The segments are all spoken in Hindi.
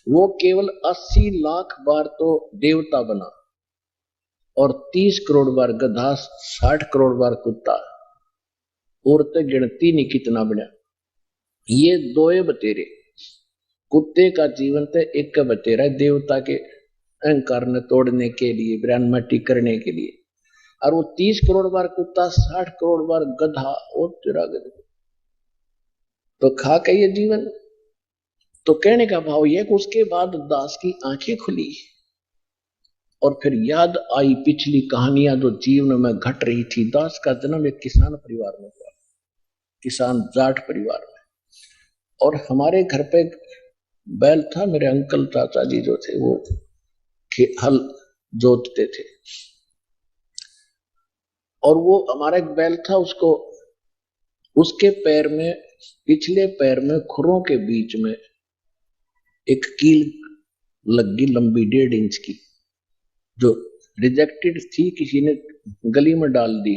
वो केवल 80 लाख बार तो देवता बना और 30 करोड़ बार गधा, 60 करोड़ बार कुत्ता, और तो गिनती नहीं कितना बना। ये दोए बतेरे, कुत्ते का जीवन तो एक का बतेरा देवता के अहंकार ने तोड़ने के लिए, ब्रह्मटी करने के लिए। और वो 30 करोड़ बार कुत्ता, 60 करोड़ बार गधा और तेरा गधा, तो खा के ये जीवन। तो कहने का भाव यह कि उसके बाद दास की आंखें खुली और फिर याद आई पिछली कहानियां जो जीवन में घट रही थी। दास का जन्म एक किसान परिवार में हुआ, किसान जाट परिवार में। और हमारे घर पे बैल था, मेरे अंकल चाचा जी जो थे वो हल जोतते थे, और वो हमारा एक बैल था, उसको उसके पैर में, पिछले पैर में खुरों के बीच में एक कील लगी लंबी 1.5 इंच की, जो रिजेक्टेड थी, किसी ने गली में डाल दी।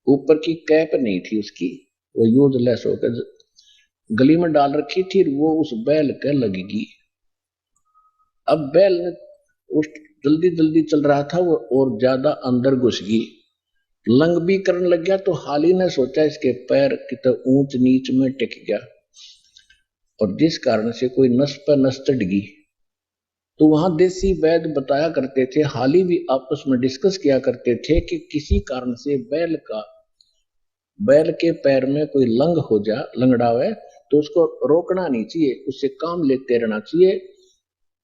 ऊपर की कैप नहीं थी उसकी, वो यूजलेस होकर गली में डाल रखी थी, वो उस बैल के लगेगी। अब बैल उस जल्दी जल्दी चल रहा था वो, और ज्यादा अंदर घुस गई, लंग भी करने लग गया। तो हाली ने सोचा इसके पैर कितना ऊंच नीच में टिक गया, और जिस कारण से कोई नस पर नस चढ़ गई। तो वहां देसी वैद्य बताया करते थे, हाली भी आपस में डिस्कस किया करते थे कि किसी कारण से बैल के पैर में कोई लंग हो जा, लंगड़ावे, तो उसको रोकना नहीं चाहिए, उससे काम लेते रहना चाहिए,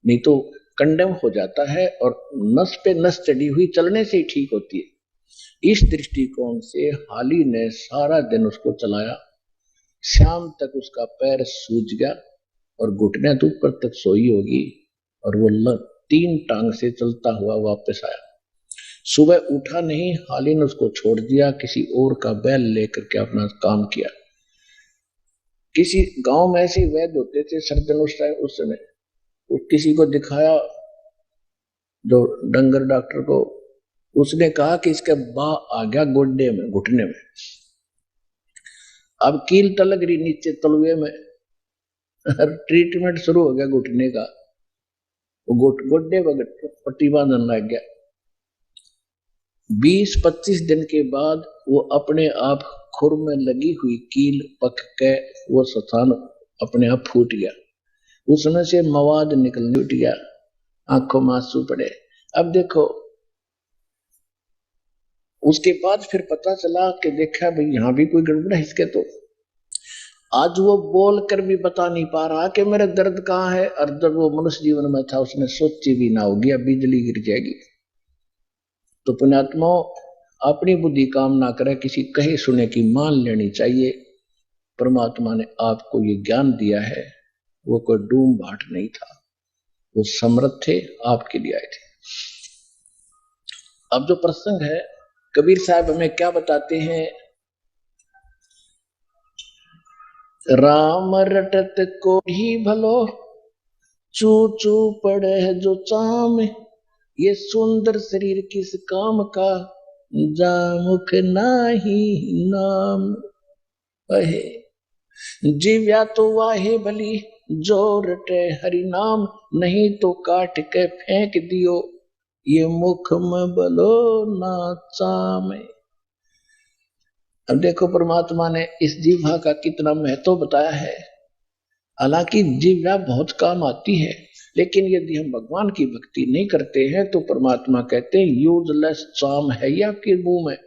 नहीं तो कंडेम हो जाता है, और नस पे नस चढ़ी हुई चलने से ही ठीक होती है। इस दृष्टिकोण से हाली ने सारा दिन उसको चलाया, शाम तक उसका पैर सूज गया और घुटने तो ऊपर तक सोई होगी, और वो 3 टांग से चलता हुआ वापस आया। सुबह उठा नहीं, हाली ने उसको छोड़ दिया, किसी और का बैल लेकर के अपना काम किया। किसी गांव में ऐसे वैद्य होते थे सर्जन उस समय, किसी को दिखाया, जो डंगर डॉक्टर को, उसने कहा कि इसका बा आ गया गोड्डे में, घुटने में। अब कील तलक रही नीचे तलवे में, ट्रीटमेंट शुरू हो गया घुटने का, गोड्डे पर पट्टी बांधने लग गया। 20-25 दिन के बाद वो अपने आप खुर में लगी हुई कील पक के वो स्थान अपने आप फूट गया, उसमें से मवाद निकलने उठ गया, आंखों में आंसू पड़े। अब देखो, उसके बाद फिर पता चला कि देखा भाई यहां भी कोई गड़बड़ है इसके। तो आज वो बोल कर भी बता नहीं पा रहा कि मेरा दर्द कहाँ है, और जब वो मनुष्य जीवन में था उसने सोची भी ना होगी अब बिजली गिर जाएगी। तो पुण्यात्मा, अपनी बुद्धि काम ना करे, किसी कहे सुने की मान लेनी चाहिए। परमात्मा ने आपको ये ज्ञान दिया है, वो कोई डूम भाट नहीं था, वो समर्थ थे, आपके लिए आए थे। अब जो प्रसंग है, कबीर साहब हमें क्या बताते हैं, राम रटत को ही भलो, चू चू पड़े है जो चाम, ये सुंदर शरीर किस काम का, जामुख नाही नाम। अहे जीव्या तो वाहे भली, जो रटे हरि नाम, नहीं तो काट के फेंक दियो, ये मुख में बलो ना चामे। अब देखो परमात्मा ने इस जीवा का कितना महत्व बताया है। हालांकि जीवा बहुत काम आती है, लेकिन यदि हम भगवान की भक्ति नहीं करते हैं तो परमात्मा कहते हैं यूजलेस चाम है ये आपके मुंह में,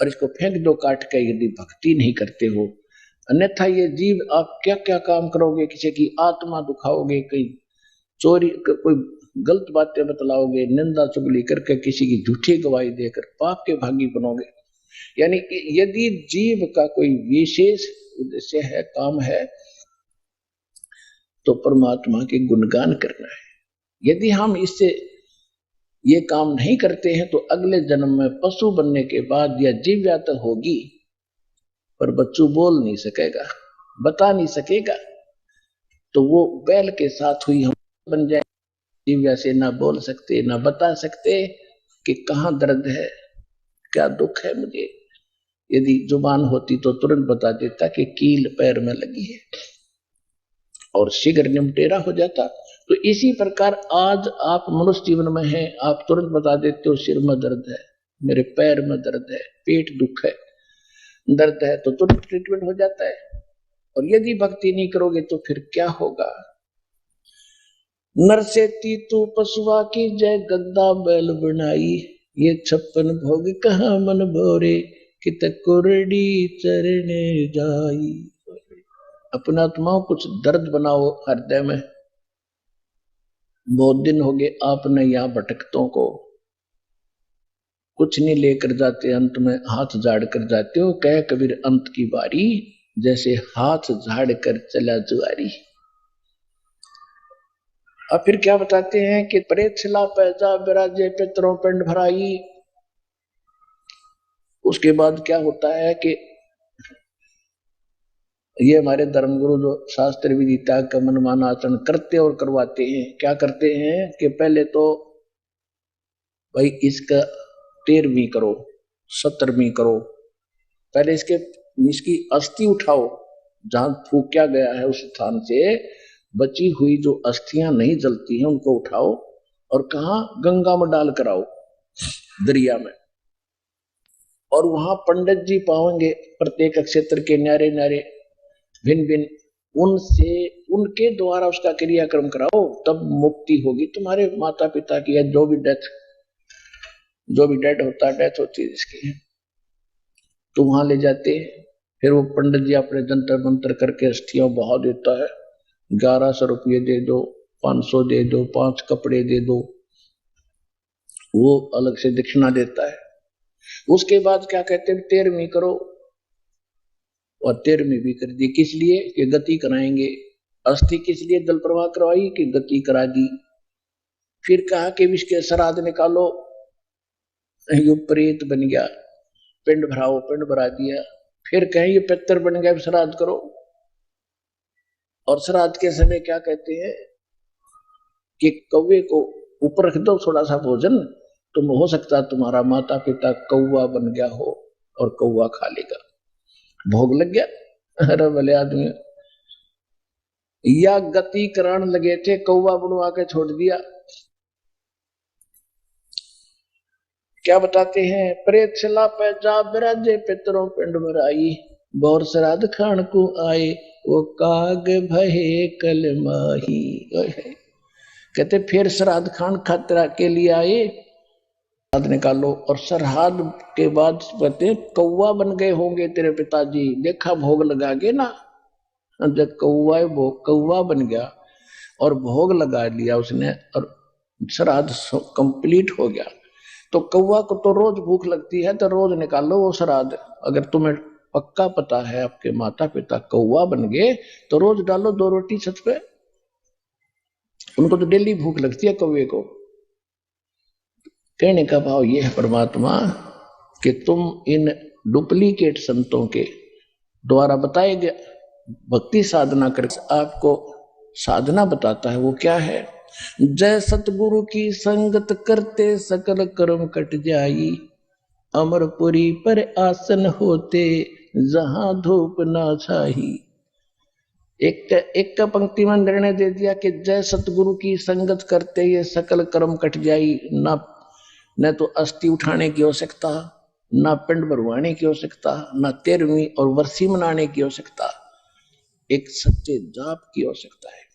और इसको फेंक दो काट के, यदि भक्ति नहीं करते हो। अन्यथा ये जीव आप क्या क्या काम करोगे, किसी की आत्मा दुखाओगे, कहीं चोरी, कोई गलत बातें बतलाओगे, निंदा चुगली करके किसी की झूठी गवाही देकर पाप के भागी बनोगे। यानी कि यदि जीव का कोई विशेष उद्देश्य है, काम है, तो परमात्मा के गुणगान करना है। यदि हम इससे ये काम नहीं करते हैं तो अगले जन्म में पशु बनने के बाद यह जीव्या तो होगी, पर बच्चू बोल नहीं सकेगा, बता नहीं सकेगा, तो वो बैल के साथ हुई हम बन जाए, जीव्या से ना बोल सकते, ना बता सकते कि कहाँ दर्द है, क्या दुख है मुझे। यदि जुबान होती तो तुरंत बता देता कि कील पैर में लगी है। और शीघ्र निमटेरा हो जाता। तो इसी प्रकार आज आप मनुष्य जीवन में हैं, आप तुरंत बता देते हो सिर में दर्द है, मेरे पैर में दर्द है, पेट दुख है, दर्द है, तो तुरंत ट्रीटमेंट हो जाता है। और यदि भक्ति नहीं करोगे तो फिर क्या होगा। नर से तू पशुआ की जय गद्दा बैल बनाई, ये 56 भोग कहाँ मन भोरे, कित कुरडी चरने जाई। अपना आत्माओं कुछ दर्द बनाओ हृदय में। बहुत दिन हो गए आपने यहाँ भटकतों को कुछ नहीं लेकर जाते, अंत में हाथ झाड़ कर जाते हो। कह कबीर अंत की बारी, जैसे हाथ झाड़ कर चला जुआरी। अब फिर क्या बताते हैं कि प्रेक्षला पैजा विराजे पितरों पिंड भराई। उसके बाद क्या होता है कि ये हमारे धर्मगुरु जो शास्त्र विधि त्याग का मनमाना आचरण करते और करवाते हैं। क्या करते हैं कि पहले तो भाई इसका 13वीं करो, 17वीं करो, पहले इसकी अस्थि उठाओ, जहां फूंका गया है उस स्थान से बची हुई जो अस्थियां नहीं जलती हैं उनको उठाओ और कहा गंगा में डाल कर आओ, दरिया में। और वहां पंडित जी पाओगे प्रत्येक क्षेत्र के न्यारे न्यारे भिन्न भिन्न, उनसे उनके द्वारा उसका क्रियाक्रम कराओ, तब मुक्ति होगी तुम्हारे माता पिता की, या जो भी डेथ होता है, डेथ होती है जिसकी, तो वहां ले जाते हैं। फिर वो पंडित जी अपने जंतर मंत्र करके अस्थियां बहा देता है। 1100 रुपये दे दो, 500 दे दो, 5 कपड़े दे दो, वो अलग से दक्षिणा देता है। उसके बाद क्या कहते हैं 13वीं करो, और 13वीं भी कर दी। किस लिए कि गति कराएंगे। अस्थि किस लिए जल प्रवाह करवाई कि गति करा दी। फिर कहा कि इसके श्राद्ध निकालो, ये प्रेत बन गया, पिंड भराओ, पिंड भरा दिया। फिर कहें ये पितर बन गया, श्राद्ध करो। और श्राद्ध के समय क्या कहते हैं कि कौवे को ऊपर रख दो थोड़ा सा भोजन, तुम हो सकता तुम्हारा माता पिता कौवा बन गया हो और कौवा खा लेगा, भोग लग गया। अरे भले आदमी, या गति कराने लगे थे, कौवा बनवा के छोड़ दिया। क्या बताते हैं प्रेक्षला पैजा विराजे पितरों पिंड भराई, बौर श्राद्ध खान को आए, वो काग भये कल माही। कहते फिर श्राद्ध खान खतरा के लिए आए, श्राद्ध निकालो। और श्राद्ध के बाद कहते कौवा बन गए होंगे तेरे पिताजी, देखा भोग लगा के ना। जब कौवा बन गया और भोग लगा लिया उसने और श्राद्ध कंप्लीट हो गया, तो कौवा को तो रोज भूख लगती है, तो रोज निकालो वो श्राद्ध। अगर तुम्हें पक्का पता है आपके माता पिता कौवा बन गए, तो रोज डालो 2 रोटी छत पे, उनको तो डेली भूख लगती है कौवे को। कहने का भाव ये है परमात्मा कि तुम इन डुप्लीकेट संतों के द्वारा बताए गए भक्ति साधना करके आपको साधना बताता है। वो क्या है, जय सतगुरु की संगत करते सकल कर्म कट जाई, अमरपुरी पर आसन होते जहां धूप ना छाई। एक का पंक्ति में निर्णय दे दिया कि जय सतगुरु की संगत करते ये सकल कर्म कट जाई। न तो अस्थि उठाने की आवश्यकता, ना पिंड भरवाने की आवश्यकता, ना 13वीं और वर्षी मनाने की आवश्यकता, एक सच्चे जाप की आवश्यकता है।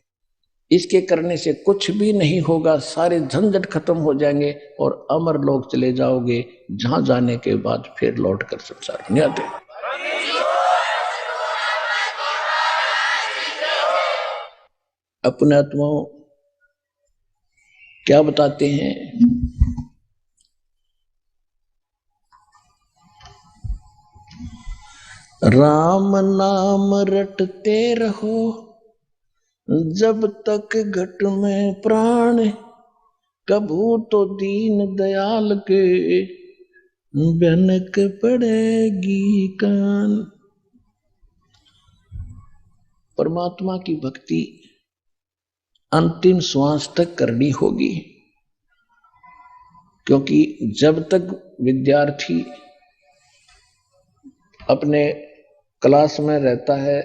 इसके करने से कुछ भी नहीं होगा, सारे झंझट खत्म हो जाएंगे और अमर लोग चले जाओगे, जहां जाने के बाद फिर लौट कर संसार में आते। अपने आत्माओं क्या बताते हैं, राम नाम रटते रहो जब तक घट में प्राण, कभू तो दीन दयाल के भनक पड़ेगी कान। परमात्मा की भक्ति अंतिम श्वास तक करनी होगी, क्योंकि जब तक विद्यार्थी अपने क्लास में रहता है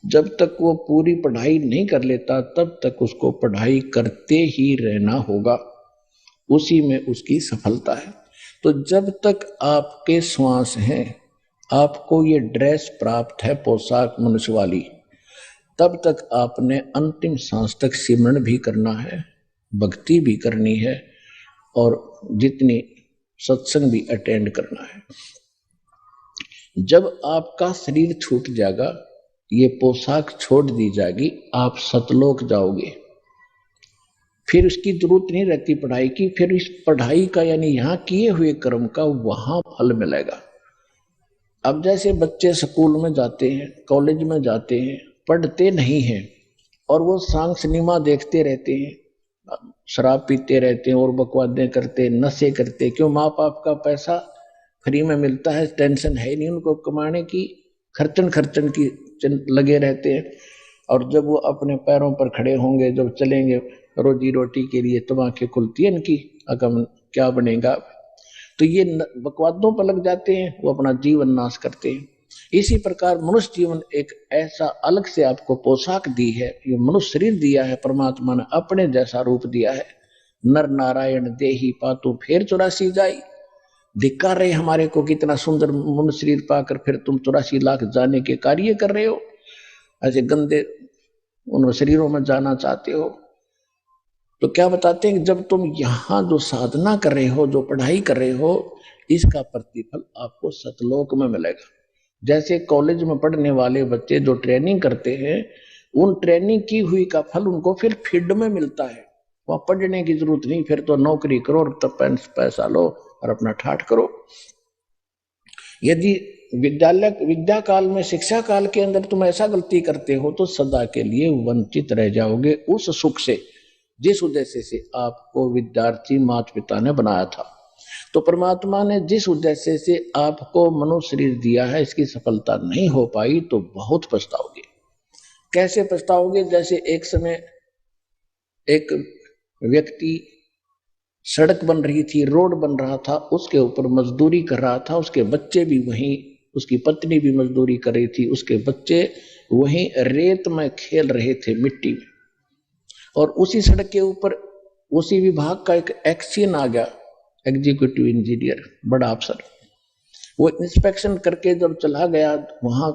जब तक वो पूरी पढ़ाई नहीं कर लेता तब तक उसको पढ़ाई करते ही रहना होगा, उसी में उसकी सफलता है। तो जब तक आपके श्वास हैं, आपको ये ड्रेस प्राप्त है, पोशाक मनुष्य वाली, तब तक आपने अंतिम सांस तक सिमरन भी करना है, भक्ति भी करनी है और जितनी सत्संग भी अटेंड करना है। जब आपका शरीर छूट जाएगा, ये पोशाक छोड़ दी जाएगी, आप सतलोक जाओगे, फिर उसकी जरूरत नहीं रहती पढ़ाई की। फिर इस पढ़ाई का यानी यहाँ किए हुए कर्म का वहां फल मिलेगा। अब जैसे बच्चे स्कूल में जाते हैं, कॉलेज में जाते हैं, पढ़ते नहीं हैं और वो सांग सिनेमा देखते रहते हैं, शराब पीते रहते हैं और बकवादें करते, नशे करते। क्यों? माँ बाप का पैसा फ्री में मिलता है, टेंशन है नहीं उनको कमाने की, खर्चन की लगे रहते हैं। और जब वो अपने पैरों पर खड़े होंगे, जब चलेंगे रोजी रोटी के लिए, तब आंखें खुलती है इनकी, अगम क्या बनेगा। तो ये बकवादों पर लग जाते हैं, वो अपना जीवन नाश करते हैं। इसी प्रकार मनुष्य जीवन एक ऐसा अलग से आपको पोशाक दी है, ये मनुष्य शरीर दिया है, परमात्मा ने अपने जैसा रूप दिया है। नर नारायण देही पातु फेर 84 जाई। धिक्कार रहे हमारे को, कितना सुंदर मनुष्य शरीर पाकर फिर तुम 84 लाख जाने के कार्य कर रहे हो, ऐसे गंदे उन शरीरों में जाना चाहते हो। तो क्या बताते हैं कि जब तुम यहां जो साधना कर रहे हो, जो पढ़ाई कर रहे हो, इसका प्रतिफल आपको सतलोक में मिलेगा। जैसे कॉलेज में पढ़ने वाले बच्चे जो ट्रेनिंग करते हैं, उन ट्रेनिंग की हुई का फल उनको फिर फील्ड में मिलता है। वहां पढ़ने की जरूरत नहीं, फिर तो नौकरी करो, तब पैसा लो और अपना ठाठ करो। यदि विद्या काल में, शिक्षा काल के अंदर तुम ऐसा गलती करते हो तो सदा के लिए वंचित रह जाओगे उस सुख से, जिस उद्देश्य से आपको विद्यार्थी माता पिता ने बनाया था। तो परमात्मा ने जिस उद्देश्य से आपको मनुष्य शरीर दिया है, इसकी सफलता नहीं हो पाई तो बहुत पछताओगे। कैसे पछताओगे? जैसे एक समय एक व्यक्ति, सड़क बन रही थी, रोड बन रहा था, उसके ऊपर मजदूरी कर रहा था, उसके बच्चे भी वहीं, उसकी पत्नी भी मजदूरी कर रही थी, उसके बच्चे वहीं रेत में खेल रहे थे, मिट्टी में। और उसी सड़क के ऊपर उसी विभाग का एक एक्शन आ गया, एग्जीक्यूटिव इंजीनियर, बड़ा अफसर। वो इंस्पेक्शन करके जब चला गया वहां,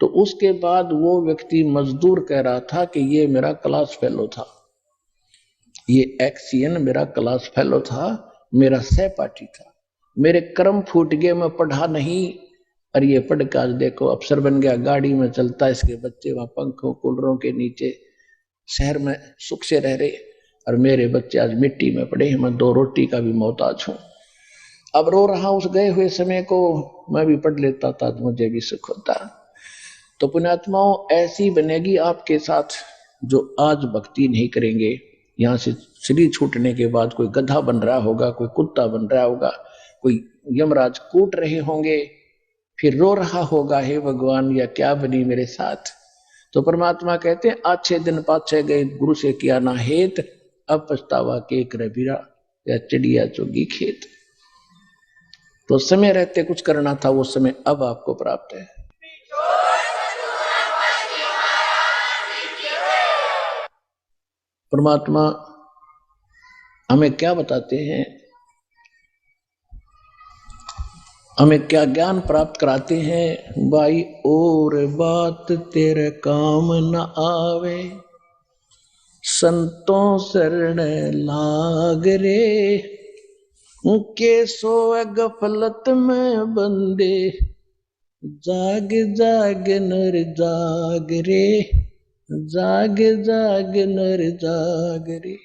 तो उसके बाद वो व्यक्ति मजदूर कह रहा था कि ये मेरा क्लास फेलो था, ये एक्सियन मेरा क्लास फेलो था, मेरा सहपाठी था, मेरे कर्म फूट गए, मैं पढ़ा नहीं, और ये पढ़ के आज देखो अफसर बन गया, गाड़ी में चलता, इसके बच्चे वहां पंखों कूलरों के नीचे शहर में सुख से रह रहे, और मेरे बच्चे आज मिट्टी में पड़े हैं, मैं 2 रोटी का भी मोहताज हूं। अब रो रहा उस गए हुए समय को, मैं भी पढ़ लेता था तो मुझे भी सुख होता। तो पुण्यात्माओं, ऐसी बनेगी आपके साथ जो आज भक्ति नहीं करेंगे। यहां से शरीर छूटने के बाद कोई गधा बन रहा होगा, कोई कुत्ता बन रहा होगा, कोई यमराज कूट रहे होंगे, फिर रो रहा होगा, हे भगवान या क्या बनी मेरे साथ। तो परमात्मा कहते हैं, अच्छे दिन पाछे गए, गुरु से किया ना हेत, अब पछतावा के कर बिरा, या चिड़िया चुगी खेत। तो समय रहते कुछ करना था, वो समय अब आपको प्राप्त है। परमात्मा हमें क्या बताते हैं, हमें क्या ज्ञान प्राप्त कराते हैं? भाई और बात तेरे काम न आवे, संतों शरण लाग रे, के सोए गफलत में बंदे, जाग जाग नर जाग रे, जाग जाग नर जाग रे।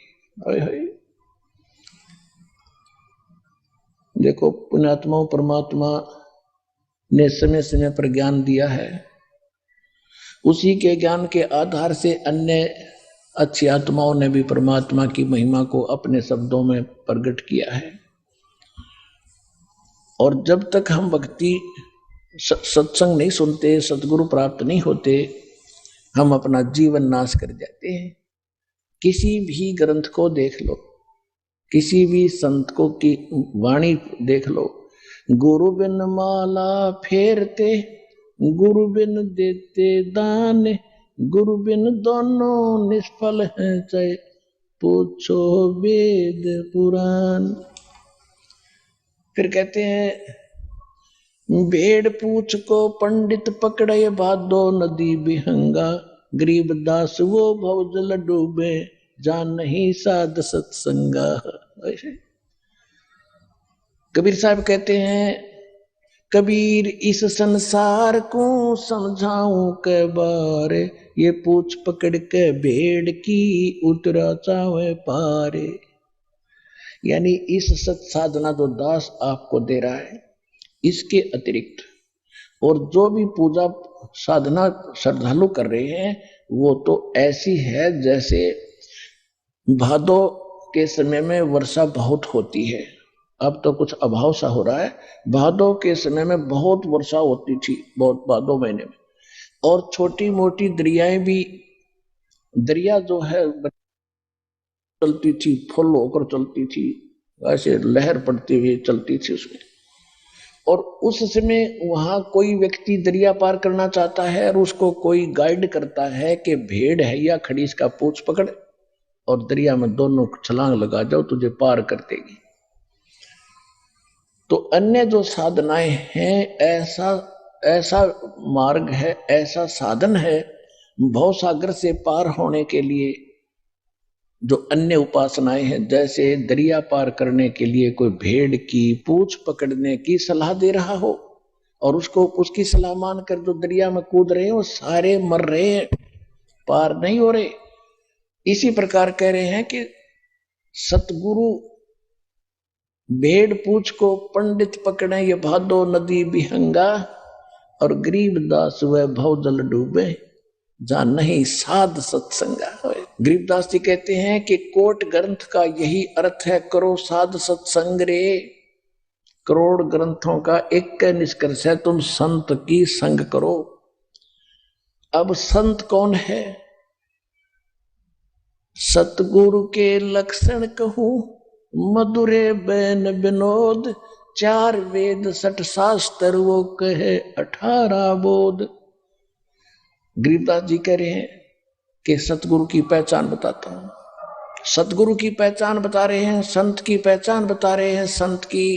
देखो पुण्यात्माओं, परमात्मा ने समय समय पर ज्ञान दिया है, उसी के ज्ञान के आधार से अन्य अच्छी आत्माओं ने भी परमात्मा की महिमा को अपने शब्दों में प्रकट किया है। और जब तक हम भक्ति सत्संग नहीं सुनते, सतगुरु प्राप्त नहीं होते, हम अपना जीवन नाश कर जाते हैं। किसी भी ग्रंथ को देख लो, किसी भी संत को की वाणी देख लो, गुरु बिन माला फेरते, गुरु बिन देते दान, गुरु बिन दोनों निष्फल हैं, चाहे पूछो वेद पुराण। फिर कहते हैं भेड़ पूछ को पंडित पकड़े, भादो नदी बिहंगा, गरीब दास वो भव जल डूबे, जान नहीं साध सत्संगा। कबीर साहब कहते हैं कबीर इस संसार को समझाऊं के बारे, ये पूछ पकड़ के भेड़ की उतरा चावे पारे। यानी इस सत साधना जो दास आपको दे रहा है, इसके अतिरिक्त और जो भी पूजा साधना श्रद्धालु कर रहे हैं वो तो ऐसी है जैसे भादो के समय में वर्षा बहुत होती है। अब तो कुछ अभाव सा हो रहा है, भादो के समय में बहुत वर्षा होती थी, बहुत भादो महीने में। और छोटी मोटी दरियाएं भी, दरिया जो है चलती थी, फुल होकर चलती थी, ऐसे लहर पड़ती हुई चलती थी उसमें। और उस समय वहां कोई व्यक्ति दरिया पार करना चाहता है और उसको कोई गाइड करता है कि भेड़ है या खड़ी, इसका पूंछ पकड़ और दरिया में दोनों छलांग लगा जाओ, तुझे पार कर देगी। तो अन्य जो साधनाएं हैं, ऐसा मार्ग है, ऐसा साधन है भव सागर से पार होने के लिए। जो अन्य उपासनाएं हैं, जैसे दरिया पार करने के लिए कोई भेड़ की पूंछ पकड़ने की सलाह दे रहा हो और उसको उसकी सलाह मानकर जो दरिया में कूद रहे हैं वो सारे मर रहे हैं, पार नहीं हो रहे। इसी प्रकार कह रहे हैं कि सतगुरु भेड़ पूछ को पंडित पकड़े, ये भादो नदी बिहंगा, और गरीब दास वह भव जल डूबे, जहां नहीं साध सत्संगा। गरीबदास जी कहते हैं कि कोट ग्रंथ का यही अर्थ है, करो साध सत्संग रे। करोड़ ग्रंथों का एक निष्कर्ष है, तुम संत की संग करो। अब संत कौन है? सतगुरु के लक्षण कहूं, मधुरे बैन विनोद, 4 वेद 60 शास्त्र वो कहे 18 बोध। गरीबदास जी कह रहे हैं कि सतगुरु की पहचान बताता हूं। सतगुरु की पहचान बता रहे हैं, संत की पहचान बता रहे हैं, संत की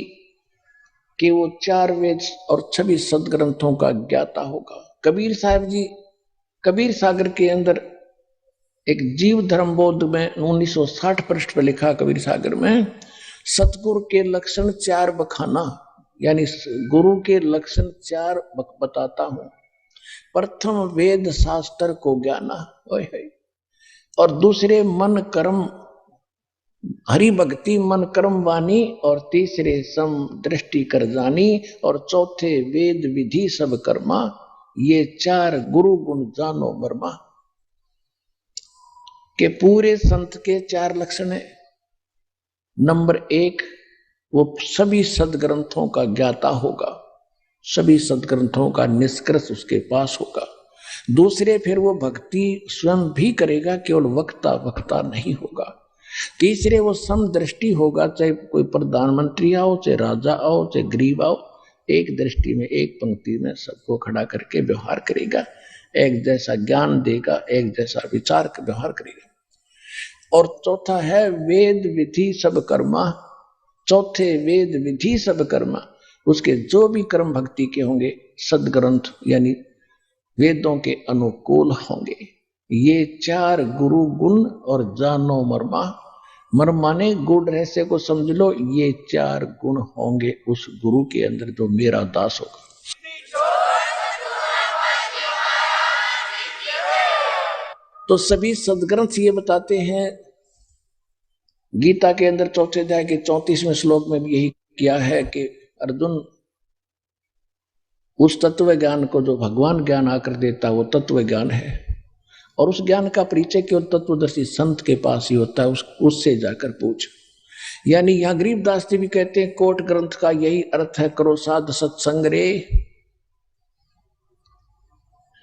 कि वो 4 वेद और 26 सदग्रंथों का ज्ञाता होगा। कबीर साहब जी कबीर सागर के अंदर एक जीव धर्म बोध में 1960 पृष्ठ पर लिखा, कबीर सागर में सतगुरु के लक्षण 4 बखाना, यानी गुरु के लक्षण 4 बताता हूं। प्रथम वेद शास्त्र को ज्ञाना, और दूसरे मन कर्म हरि भक्ति मन कर्म वाणी, और तीसरे सम दृष्टि कर जानी, और चौथे वेद विधि सब कर्मा, ये 4 गुरु गुण जानो मर्मा। के पूरे संत के 4 लक्षण है। नंबर 1, वो सभी सदग्रंथों का ज्ञाता होगा, सभी सदग्रंथों का निष्कर्ष उसके पास होगा। दूसरे, फिर वो भक्ति स्वयं भी करेगा, केवल वक्ता नहीं होगा। तीसरे, वो समदृष्टि होगा, चाहे कोई प्रधानमंत्री आओ, चाहे राजा आओ, चाहे गरीब आओ, एक दृष्टि में एक पंक्ति में सबको खड़ा करके व्यवहार करेगा, एक जैसा ज्ञान देगा, एक जैसा विचार का व्यवहार करेगा। और चौथा है वेद विधि सब कर्मा, चौथे वेद विधि सब कर्मा, उसके जो भी कर्म भक्ति के होंगे सदग्रंथ यानी वेदों के अनुकूल होंगे। ये 4 गुरु गुण और जानो मर्मा, मर्मा ने गुण रहस्य को समझ लो, ये 4 गुण होंगे उस गुरु के अंदर जो मेरा दास होगा। तो सभी सदग्रंथ ये बताते हैं, गीता के अंदर 4थे अध्याय के 34वें श्लोक में भी यही किया है कि अर्जुन, उस तत्व ज्ञान को जो भगवान ज्ञान आकर देता है वो तत्व ज्ञान है, और उस ज्ञान का परिचय केवल तत्वदर्शी संत के पास ही होता है, उससे जाकर पूछ। यानी यहां गरीबदास जी भी कहते हैं कोट ग्रंथ का यही अर्थ है, करो साध सत्संग रे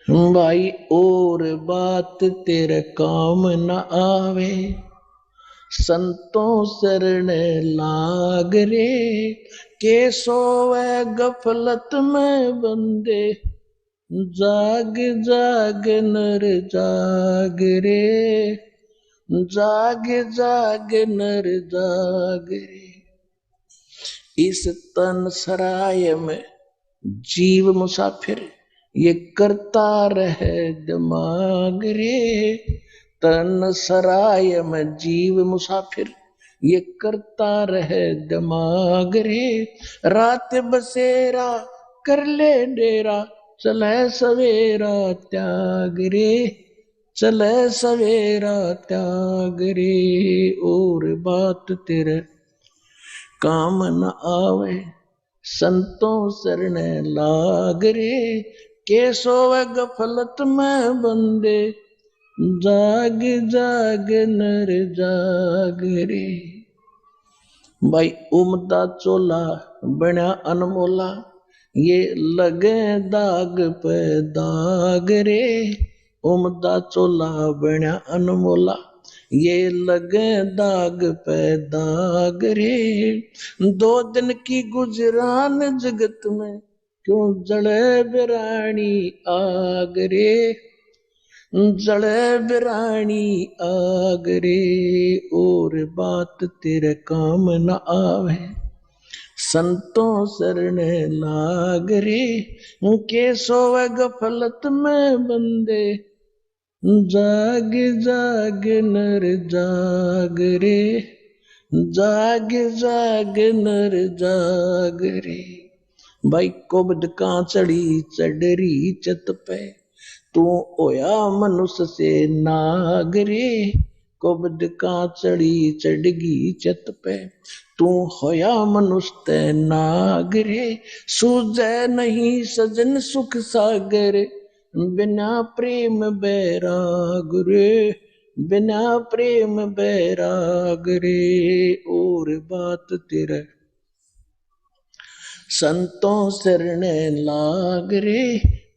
भाई, और बात तेरे काम न आवे, संतों शरण लाग रे, के सोवे गफलत में बंदे, जाग जाग नर जाग रे, जाग जाग नर जाग रे। इस तन सराय में जीव मुसाफिर, ये करता रहे दिमाग रे। तन सराय में जीव मुसाफिर, ये करता रहे दिमाग रे। रात बसेरा कर ले डेरा, चले सवेरा त्याग रे, चले सवेरा त्याग रे। और बात तेरे काम न आवे, संतों शरण लाग रे। केशव गफलत में बंदे, जाग जाग नर जाग रे। भाई उमदा चोला बना अनमोला, ये लगे दाग पे दाग रे। उमदा चोला बना अनमोला, ये लगे दाग पे दाग रे। 2 दिन की गुजरान जगत में, क्यों जले बिरानी आग रे, जले बिरानी आग रे। और बात तेरे काम न आवे, संतों शरण लाग रे। के सोवे गफलत में बंदे, जाग जाग नर जाग रे, जाग जाग नर जाग रे। भाई कोबद का चढ़ी चढ़री चत पे, तू होया मनुष्य से नाग रे। कोबद का चढ़ी चढ़गी चत पे, तू होया मनुष्य ते नाग रे। सूझे नहीं सजन सुख सागर, बिना प्रेम बैराग रे, बिना प्रेम बैराग रे। और बात तेरे संतों शरण लाग रे।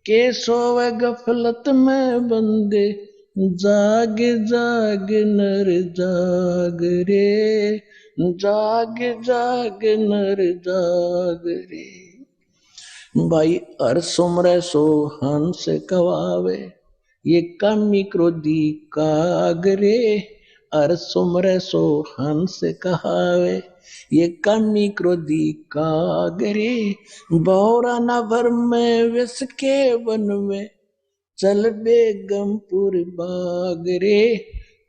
के सोवे गफलत में बंदे, जाग जाग नर जाग रे, जाग जाग नर जाग रे। भाई हर सुमरे सो हंस कवावे, ये कामी क्रोधी काग रे। हर सुमरे सो हंस कहावे, ये कामी क्रोधी काग रे। बौरा न भर में विष के वन में, चल बेगमपुर बाग रे,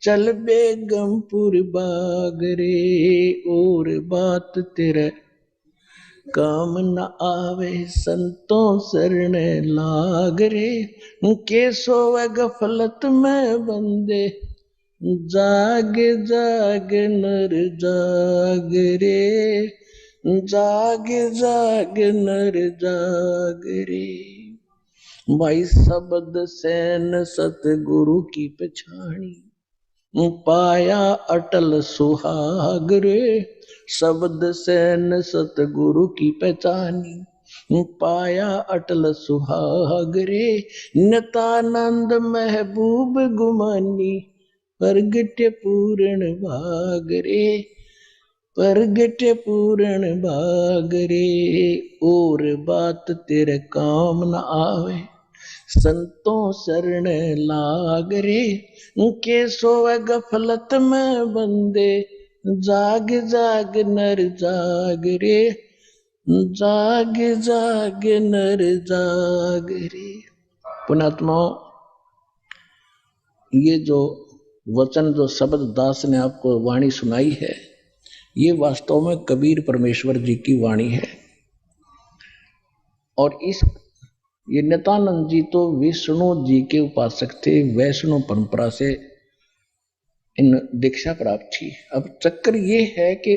चल बेगमपुर बाग रे। और बात तेरे काम न आवे, संतों शरण लाग रे। के सोवे गफलत में बंदे, जाग जाग नर जाग रे, जाग जाग नर जाग रे। भाई शब्द सैन सतगुरु की पछाणी, पाया अटल सुहाग रे। शब्द सैन सतगुरु की पहचानी, पाया अटल सुहाग रे। नितानंद महबूब गुमानी, प्रगट पूर्ण भाग रे, प्रगट पूर्ण भाग रे। और बात तेरे काम न आवे, संतों शरण लाग रे। के सोवे गफलत में बंदे, जाग जाग नर जाग रे, जाग जाग नर जाग रे। पुणात्मा, ये जो वचन जो शब्द दास ने आपको वाणी सुनाई है, ये वास्तव में कबीर परमेश्वर जी की वाणी है। और इस ये नित्यानंद जी तो विष्णु जी के उपासक थे, वैष्णव परंपरा से इन दीक्षा प्राप्त थी। अब चक्कर ये है कि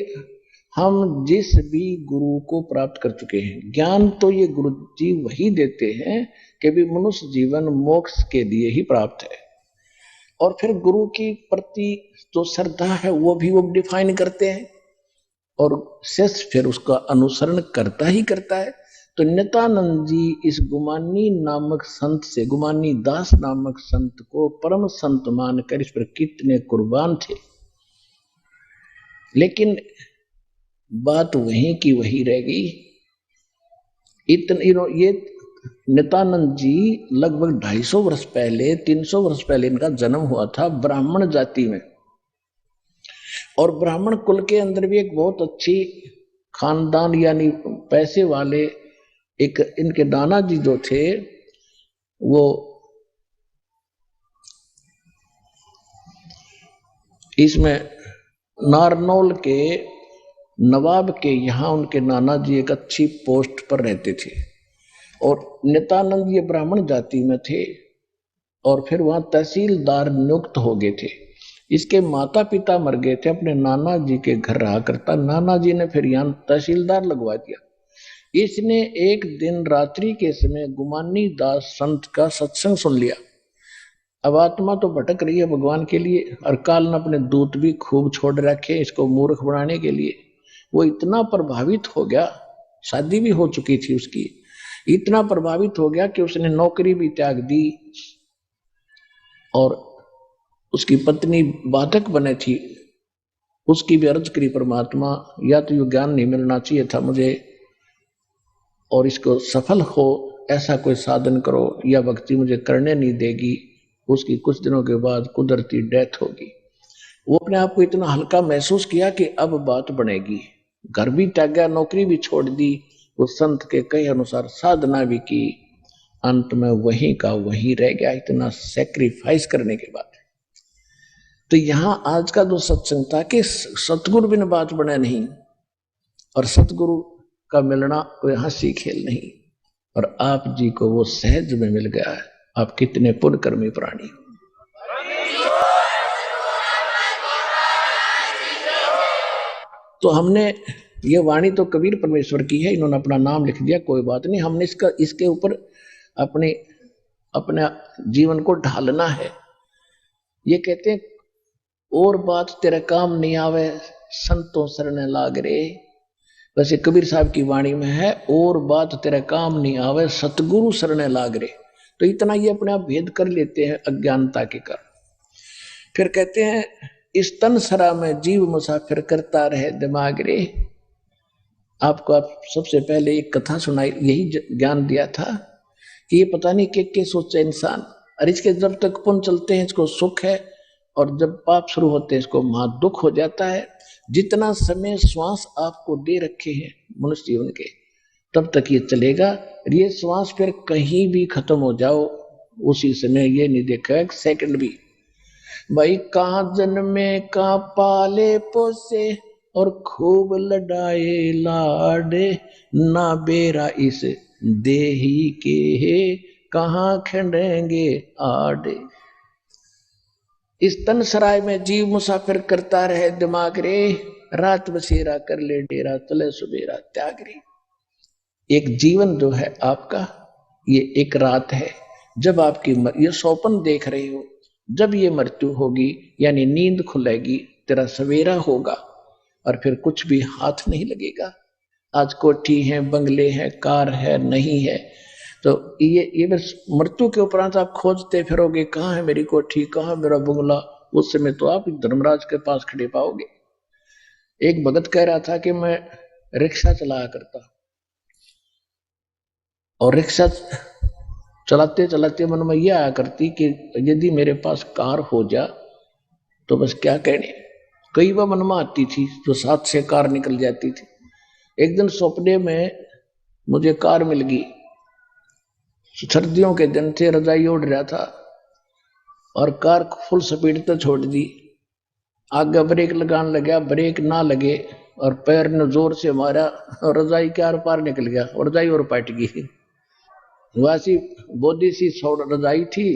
हम जिस भी गुरु को प्राप्त कर चुके हैं, ज्ञान तो ये गुरु जी वही देते हैं कि भी मनुष्य जीवन मोक्ष के लिए ही प्राप्त है। और फिर गुरु की प्रति जो श्रद्धा है वो भी वो डिफाइन करते हैं, और शिष्य फिर उसका अनुसरण करता ही करता है। तो नित्यानंद जी इस गुमानी नामक संत से, गुमानी दास नामक संत को परम संत मानकर इस पर कितने कुर्बान थे। लेकिन बात वहीं की वही रह गई। इतने ये नित्यानंद जी लगभग 250 वर्ष पहले, 300 वर्ष पहले इनका जन्म हुआ था ब्राह्मण जाति में। और ब्राह्मण कुल के अंदर भी एक बहुत अच्छी खानदान यानी पैसे वाले एक इनके नाना जी जो थे वो इसमें नारनौल के नवाब के यहाँ उनके नाना जी एक अच्छी पोस्ट पर रहते थे। और नित्यानंद ये ब्राह्मण जाति में थे और फिर वहां तहसीलदार नियुक्त हो गए थे। इसके माता पिता मर गए थे, अपने नाना जी के घर रहा करता। नाना जी ने फिर यहाँ तहसीलदार लगवा दिया। इसने एक दिन रात्रि के समय गुमानी दास संत का सत्संग सुन लिया। अब आत्मा तो भटक रही है भगवान के लिए, और काल ने अपने दूत भी खूब छोड़ रखे इसको मूर्ख बनाने के लिए। वो इतना प्रभावित हो गया, शादी भी हो चुकी थी उसकी, इतना प्रभावित हो गया कि उसने नौकरी भी त्याग दी। और उसकी पत्नी बाधक बने थी, उसकी भी अर्ज करी परमात्मा या तो ये ज्ञान नहीं मिलना चाहिए था मुझे, और इसको सफल हो ऐसा कोई साधन करो, या भक्ति मुझे करने नहीं देगी। उसकी कुछ दिनों के बाद कुदरती डेथ होगी। वो अपने आप को इतना हल्का महसूस किया कि अब बात बनेगी। घर भी त्यागा, नौकरी भी छोड़ दी, उस संत के कहे अनुसार साधना भी की, अंत में वहीं का वहीं रह गया इतना सेक्रीफाइस करने के बाद। तो यहां आज का जो सत्संग था कि सतगुरु बिन बात बने नहीं, और सतगुरु का मिलना कोई हंसी खेल नहीं, और आप जी को वो सहज में मिल गया है। आप कितने पुण्यकर्मी प्राणी। तो हमने ये वाणी तो कबीर परमेश्वर की है, इन्होंने अपना नाम लिख दिया, कोई बात नहीं। हमने इसके ऊपर अपने जीवन को ढालना है। ये कहते हैं और बात तेरे काम नहीं आवे संतों शरण लाग रे। वैसे कबीर साहब की वाणी में है और बात तेरे काम नहीं आवे सतगुरु शरण लाग रे। तो इतना ये अपने आप भेद कर लेते हैं अज्ञानता के कारण। फिर कहते हैं इस तन सरा में जीव मुसाफिर करता रहे दिमाग रे। आपको आप सबसे पहले एक कथा सुनाई, यही ज्ञान दिया था कि ये पता नहीं के सोचे इंसान, और इसके जब तक पुण्य चलते हैं इसको सुख है, और जब पाप शुरू होते हैं इसको महा दुख हो जाता है। जितना समय श्वास आपको दे रखे हैं मनुष्य जीवन के, तब तक ये चलेगा। ये श्वास फिर कहीं भी खत्म हो जाओ उसी समय ये नहीं देखा एक सेकंड भी। भाई कहाँ जन्मे कहाँ पाले पोसे और खूब लड़ाए लाडे, ना बेरा इस देही के है कहाँ खंडेंगे आडे। इस तन सराय में जीव मुसाफिर करता रहे दिमाग रे, रात बसेरा कर ले डेरा तले सुबेरा त्याग रे। एक जीवन जो है आपका ये एक रात है। जब आपकी ये सौपन देख रहे हो, जब ये मृत्यु होगी यानी नींद खुलेगी, तेरा सवेरा होगा और फिर कुछ भी हाथ नहीं लगेगा। आज कोठी है, बंगले हैं, कार है, नहीं है, तो ये बस मृत्यु के उपरांत आप खोजते फिरोगे कहाँ है मेरी कोठी, कहाँ मेरा बंगला। उस समय तो आप धर्मराज के पास खड़े पाओगे। एक भगत कह रहा था कि मैं रिक्शा चलाया करता, और रिक्शा चलाते चलाते मन में यह आया करती कि यदि मेरे पास कार हो जा तो बस क्या कहने। कई बार मन में आती थी तो साथ से कार निकल जाती थी। एक दिन सपने में मुझे कार मिल गई। सर्दियों के दिन थे, रजाई ओढ़ रहा था और कार फुल स्पीड पे छोड़ दी। आगे ब्रेक लगाने लगा, ब्रेक ना लगे और पैर ने जोर से मारा और रजाई के आर पार निकल गया और रजाई और पट गई। वैसी बोदी सी रजाई थी,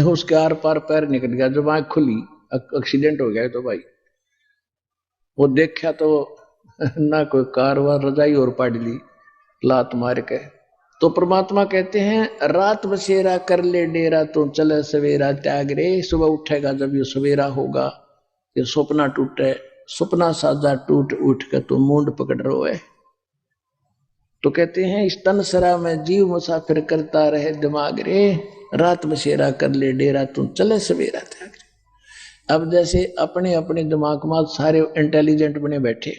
उसके आर पार पैर निकल गया। जब आंख खुली एक्सीडेंट हो गया। तो भाई वो देखा तो ना कोई कार व रजाई और पाट ली लात मार के। तो परमात्मा कहते हैं रात बसेरा कर ले डेरा तो चले सवेरा त्याग रे। सुबह उठेगा जब ये सवेरा होगा, ये सपना टूटे, सपना साजा टूट उठ के तो मुंड पकड़ रोए। तो कहते हैं इस तन सरा में जीव मुसाफिर करता रहे दिमाग रे, रात बसेरा कर ले डेरा तो चले सवेरा त्याग रे। अब जैसे अपने अपने दिमाग में सारे इंटेलिजेंट बने बैठे,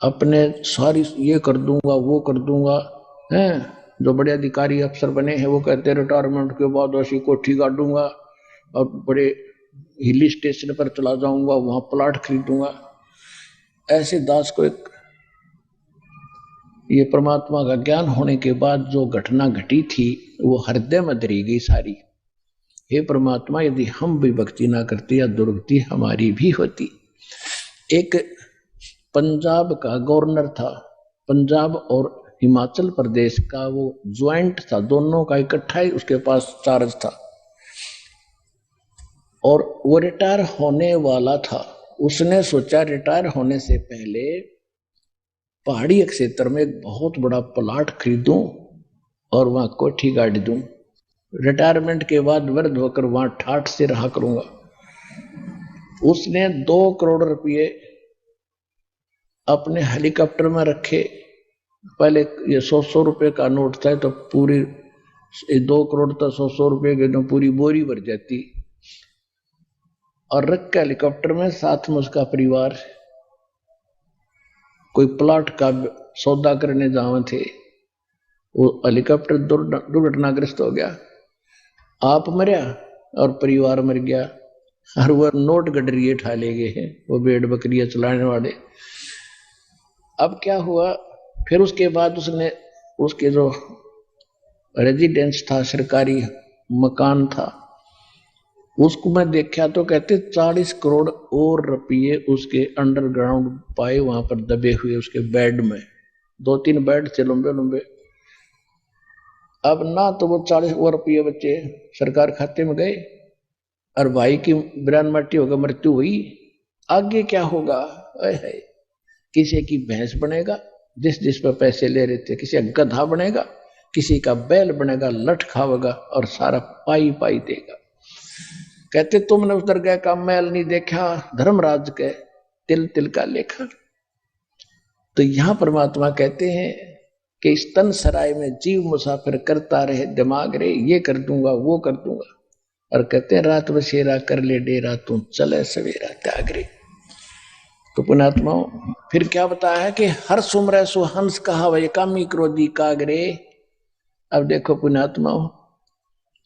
अपने सारी ये कर दूंगा वो कर दूंगा हैं, जो बड़े अधिकारी अफसर बने हैं वो कहते हैं रिटायरमेंट के बाद ऐसी कोठी गाड़ूंगा और बड़े हिल स्टेशन पर चला जाऊंगा, वहां प्लाट खरीदूंगा। ऐसे दास को एक ये परमात्मा का ज्ञान होने के बाद जो घटना घटी थी वो हृदय में धरी गई सारी। हे परमात्मा, यदि हम भी भक्ति ना करते या दुर्गति हमारी भी होती। एक पंजाब का गवर्नर था, पंजाब और हिमाचल प्रदेश का वो ज्वाइंट था, दोनों का इकट्ठा ही उसके पास चार्ज था और वो रिटायर होने वाला था। उसने सोचा रिटायर होने से पहले पहाड़ी क्षेत्र में एक बहुत बड़ा प्लाट खरीदूं और वहां कोठी गाड़ दूं, रिटायरमेंट के बाद वृद्ध होकर वहां ठाठ से रहा करूंगा। उसने 2 करोड़ रुपये अपने हेलीकॉप्टर में रखे। पहले ये 100 रुपए का नोट था तो पूरी 2 करोड़ तो 100 रुपए के तो पूरी बोरी भर जाती, और रख के हेलीकॉप्टर में साथ में उसका परिवार कोई प्लाट का सौदा करने जावे थे। वो हेलीकॉप्टर दुर्घटनाग्रस्त हो गया, आप मरिया और परिवार मर गया, और वह नोट गडरिए ठा ले गए हैं वो भेड़ बकरियां चलाने वाले। अब क्या हुआ, फिर उसके बाद उसने उसके जो रेजिडेंस था, सरकारी मकान था, उसको मैं देखा तो कहते 40 करोड़ और रुपये उसके अंडरग्राउंड पाए वहां पर दबे हुए उसके बेड में। 2-3 बेड थे लंबे लंबे। अब ना तो वो 40 और रुपये बच्चे सरकार खाते में गए और भाई की बिरान माटी होगा, मृत्यु हुई। आगे क्या होगा? है किसी की भैंस बनेगा जिस जिस पर पैसे ले रहे थे, किसी का गधा बनेगा, किसी का बैल बनेगा, लठ खावेगा और सारा पाई पाई देगा। कहते तुमने उस दरगाह का मैल नहीं देखा, धर्मराज के तिल तिल का लेखा। तो यहां परमात्मा कहते हैं कि इस तन सराय में जीव मुसाफिर करता रहे दिमाग रे, ये कर दूंगा वो कर दूंगा, और कहते हैं रात बसेरा कर ले डेरा तू चले सवेरा त्याग रे। तो पुण्यात्माओं फिर क्या बताया है कि हर सुमरे सो हंस कहा वह कामी क्रोधी कागरे। अब देखो पुण्यात्माओं,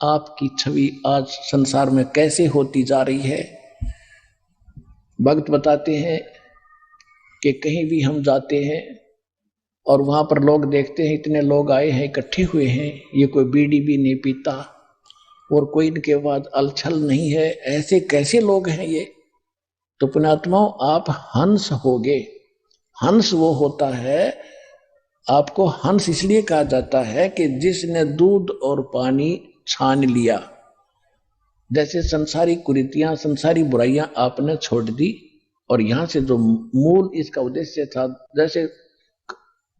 आपकी छवि आज संसार में कैसे होती जा रही है। भक्त बताते हैं कि कहीं भी हम जाते हैं और वहां पर लोग देखते हैं इतने लोग आए हैं, इकट्ठे हुए हैं, ये कोई बीड़ी भी नहीं पीता और कोई इनके बाद अलछल नहीं है, ऐसे कैसे लोग हैं ये। तो पुण्यात्माओं आप हंस होगे। हंस वो होता है, आपको हंस इसलिए कहा जाता है कि जिसने दूध और पानी छान लिया। जैसे संसारी कुरीतियां, संसारी बुराइयां आपने छोड़ दी और यहां से जो मूल इसका उद्देश्य था, जैसे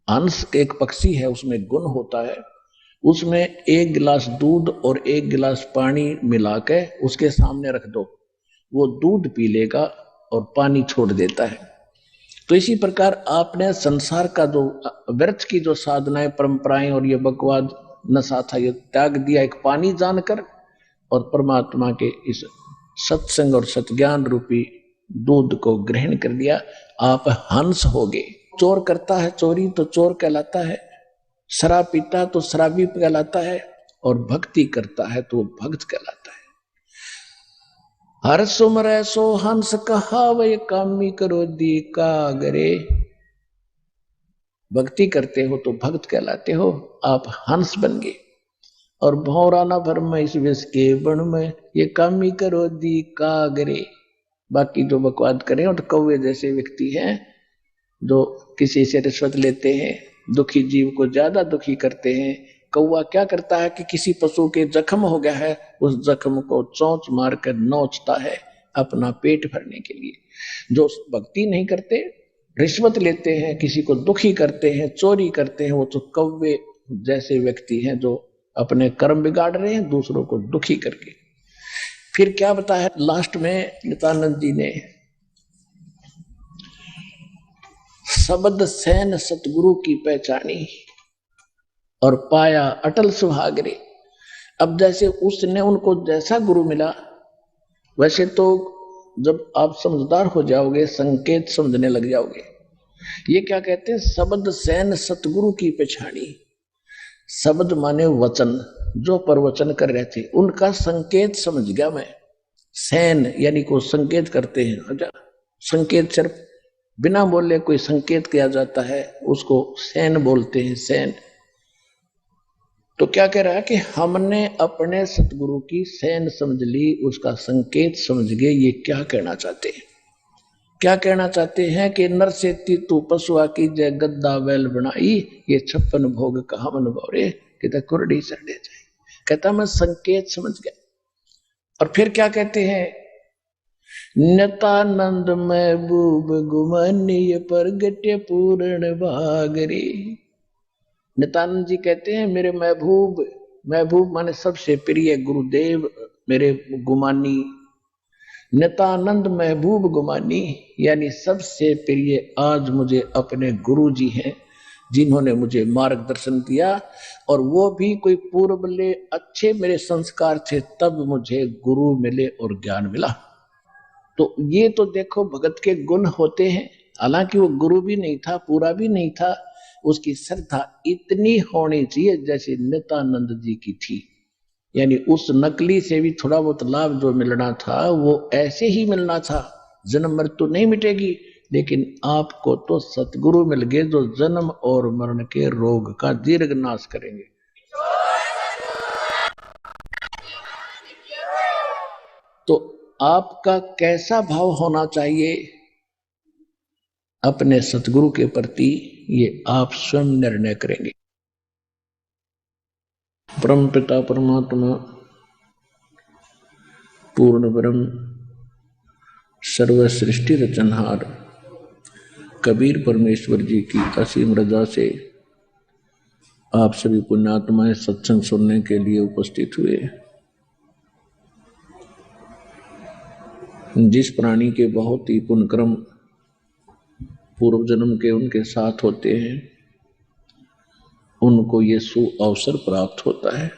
हंस एक पक्षी है उसमें गुण होता है, उसमें 1 गिलास दूध और 1 गिलास पानी मिला के उसके सामने रख दो, वो दूध पी लेगा और पानी छोड़ देता है। तो इसी प्रकार आपने संसार का जो व्यर्थ की जो साधनाएं, परंपराएं और ये बकवाद नशा था, ये त्याग दिया एक पानी जानकर और परमात्मा के इस सत्संग और सतज्ञान रूपी दूध को ग्रहण कर लिया। आप हंस होगे। चोर करता है चोरी तो चोर कहलाता है, शराब पीता तो शराबी कहलाता है, और भक्ति करता है तो भक्त कहलाता है। हर सुमरै सो हंस कहावै कामी क्रोधी कागरे। भक्ति करते हो तो भक्त कहलाते हो, आप हंस बन गए। और भौरा ना भर में इस विष के बन में, ये कामी क्रोधी कागरे। बाकी जो बकवाद करें और तो कौवे जैसे व्यक्ति हैं जो किसी से रिश्वत लेते हैं, दुखी जीव को ज्यादा दुखी करते हैं। कौवा क्या करता है कि किसी पशु के जख्म हो गया है, उस जख्म को चोंच मारकर नोचता है अपना पेट भरने के लिए। जो भक्ति नहीं करते, रिश्वत लेते हैं, किसी को दुखी करते हैं, चोरी करते हैं, वो तो कौवे जैसे व्यक्ति हैं जो अपने कर्म बिगाड़ रहे हैं दूसरों को दुखी करके। फिर क्या बताया लास्ट में नित्यानंद जी ने, शब्द सैन सतगुरु की पहचानी और पाया अटल सुहागरे। अब जैसे उसने उनको जैसा गुरु मिला, वैसे तो जब आप समझदार हो जाओगे संकेत समझने लग जाओगे। ये क्या कहते हैं, शब्द सैन सतगुरु की पहचानी। शब्द माने वचन, जो प्रवचन कर रहे थे उनका संकेत समझ गया मैं। सैन यानी को संकेत करते हैं, अच्छा संकेत सिर्फ बिना बोले कोई संकेत किया जाता है उसको सैन बोलते हैं, सैन। तो क्या कह रहा है कि हमने अपने सतगुरु की सैन समझ ली, उसका संकेत समझ गए। ये क्या कहना चाहते हैं? क्या कहना चाहते हैं कि नर से तू पशुआ की जय गद्दा बैल बनाई, ये 56 भोग कहा मन भौरे, कहता कुरडी चढ़े जाए। कहता मैं संकेत समझ गया। और फिर क्या कहते हैं, नतानंद महबूब गुमान्य प्रगट्य पूर्ण भागरे। नित्यानंद जी कहते हैं मेरे महबूब, महबूब माने सबसे प्रिय गुरुदेव मेरे गुमानी, नित्यानंद महबूब गुमानी यानी सबसे प्रिय आज मुझे अपने गुरु जी हैं जिन्होंने मुझे मार्गदर्शन दिया। और वो भी कोई पूर्व ले अच्छे मेरे संस्कार थे तब मुझे गुरु मिले और ज्ञान मिला। तो ये तो देखो भगत के गुण होते हैं। हालांकि वो गुरु भी नहीं था, पूरा भी नहीं था, उसकी श्रद्धा इतनी होनी चाहिए जैसे नित्यानंद जी की थी। यानी उस नकली से भी थोड़ा बहुत लाभ जो मिलना था वो ऐसे ही मिलना था। जन्म मृत्यु नहीं मिटेगी, लेकिन आपको तो सतगुरु मिल गए जो जन्म और मरण के रोग का दीर्घ नाश करेंगे। तो आपका कैसा भाव होना चाहिए अपने सतगुरु के प्रति, ये आप स्वयं निर्णय करेंगे। परम पिता परमात्मा पूर्ण ब्रह्म सर्व सृष्टि रचनहार कबीर परमेश्वर जी की असीम रजा से आप सभी पुण्यात्माएं सत्संग सुनने के लिए उपस्थित हुए। जिस प्राणी के बहुत ही पुण्यक्रम पूर्व जन्म के उनके साथ होते हैं उनको ये सु अवसर प्राप्त होता है,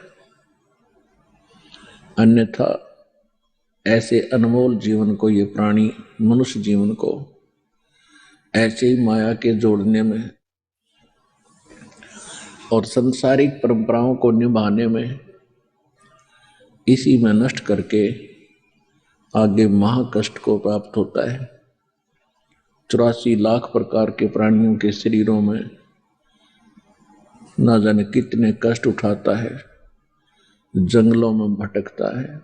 अन्यथा ऐसे अनमोल जीवन को ये प्राणी मनुष्य जीवन को ऐसे ही माया के जोड़ने में और सांसारिक परंपराओं को निभाने में इसी में नष्ट करके आगे महाकष्ट को प्राप्त होता है। 84 लाख प्रकार के प्राणियों के शरीरों में ना जाने कितने कष्ट उठाता है, जंगलों में भटकता है,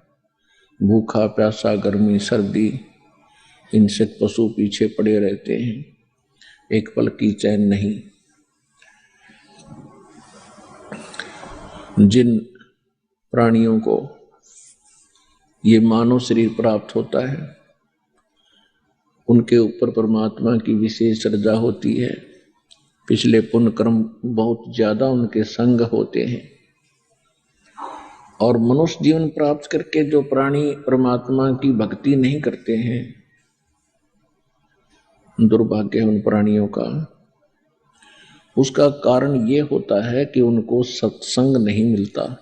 भूखा प्यासा गर्मी सर्दी इनसे पशु पीछे पड़े रहते हैं, एक पल की चैन नहीं। जिन प्राणियों को ये मानव शरीर प्राप्त होता है उनके ऊपर परमात्मा की विशेष रजा होती है। पिछले पुण्य कर्म बहुत ज्यादा उनके संग होते हैं। और मनुष्य जीवन प्राप्त करके जो प्राणी परमात्मा की भक्ति नहीं करते हैं, दुर्भाग्य है उन प्राणियों का। उसका कारण ये होता है कि उनको सत्संग नहीं मिलता,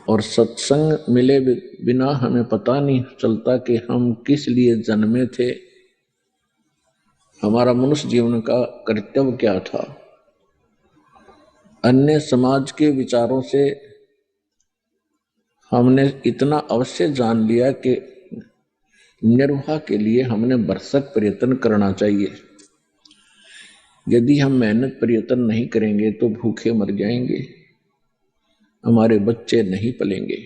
और सत्संग मिले बिना हमें पता नहीं चलता कि हम किस लिए जन्मे थे, हमारा मनुष्य जीवन का कर्तव्य क्या था। अन्य समाज के विचारों से हमने इतना अवश्य जान लिया कि निर्वाह के लिए हमने भरसक प्रयत्न करना चाहिए। यदि हम मेहनत प्रयत्न नहीं करेंगे तो भूखे मर जाएंगे, हमारे बच्चे नहीं पलेंगे।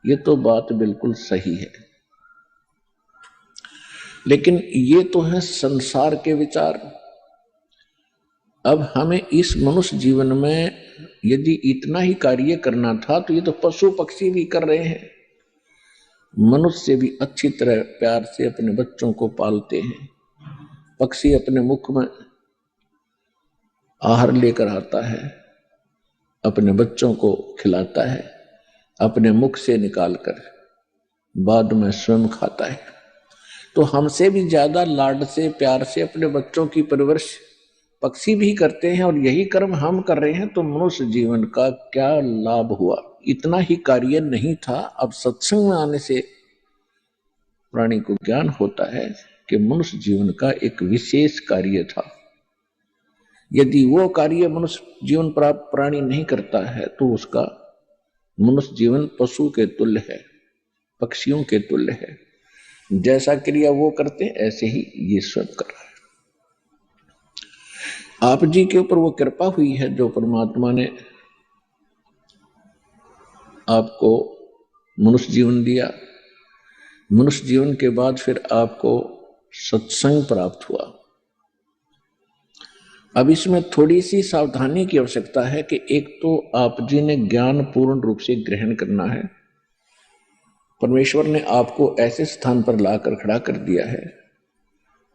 ये तो बात बिल्कुल सही है, लेकिन ये तो है संसार के विचार। अब हमें इस मनुष्य जीवन में यदि इतना ही कार्य करना था तो ये तो पशु पक्षी भी कर रहे हैं। मनुष्य भी अच्छी तरह प्यार से अपने बच्चों को पालते हैं। पक्षी अपने मुख में आहार लेकर आता है, अपने बच्चों को खिलाता है, अपने मुख से निकालकर बाद में स्वयं खाता है। तो हमसे भी ज्यादा लाड से प्यार से अपने बच्चों की परवरिश पक्षी भी करते हैं, और यही कर्म हम कर रहे हैं। तो मनुष्य जीवन का क्या लाभ हुआ? इतना ही कार्य नहीं था। अब सत्संग में आने से प्राणी को ज्ञान होता है कि मनुष्य जीवन का एक विशेष कार्य था। यदि वो कार्य मनुष्य जीवन प्राप्त प्राणी नहीं करता है तो उसका मनुष्य जीवन पशु के तुल्य है, पक्षियों के तुल्य है। जैसा क्रिया वो करते ऐसे ही ये स्वयं कर रहा है। आप जी के ऊपर वो कृपा हुई है जो परमात्मा ने आपको मनुष्य जीवन दिया। मनुष्य जीवन के बाद फिर आपको सत्संग प्राप्त हुआ। अब इसमें थोड़ी सी सावधानी की आवश्यकता है कि एक तो आप जी ने ज्ञान पूर्ण रूप से ग्रहण करना है। परमेश्वर ने आपको ऐसे स्थान पर लाकर खड़ा कर दिया है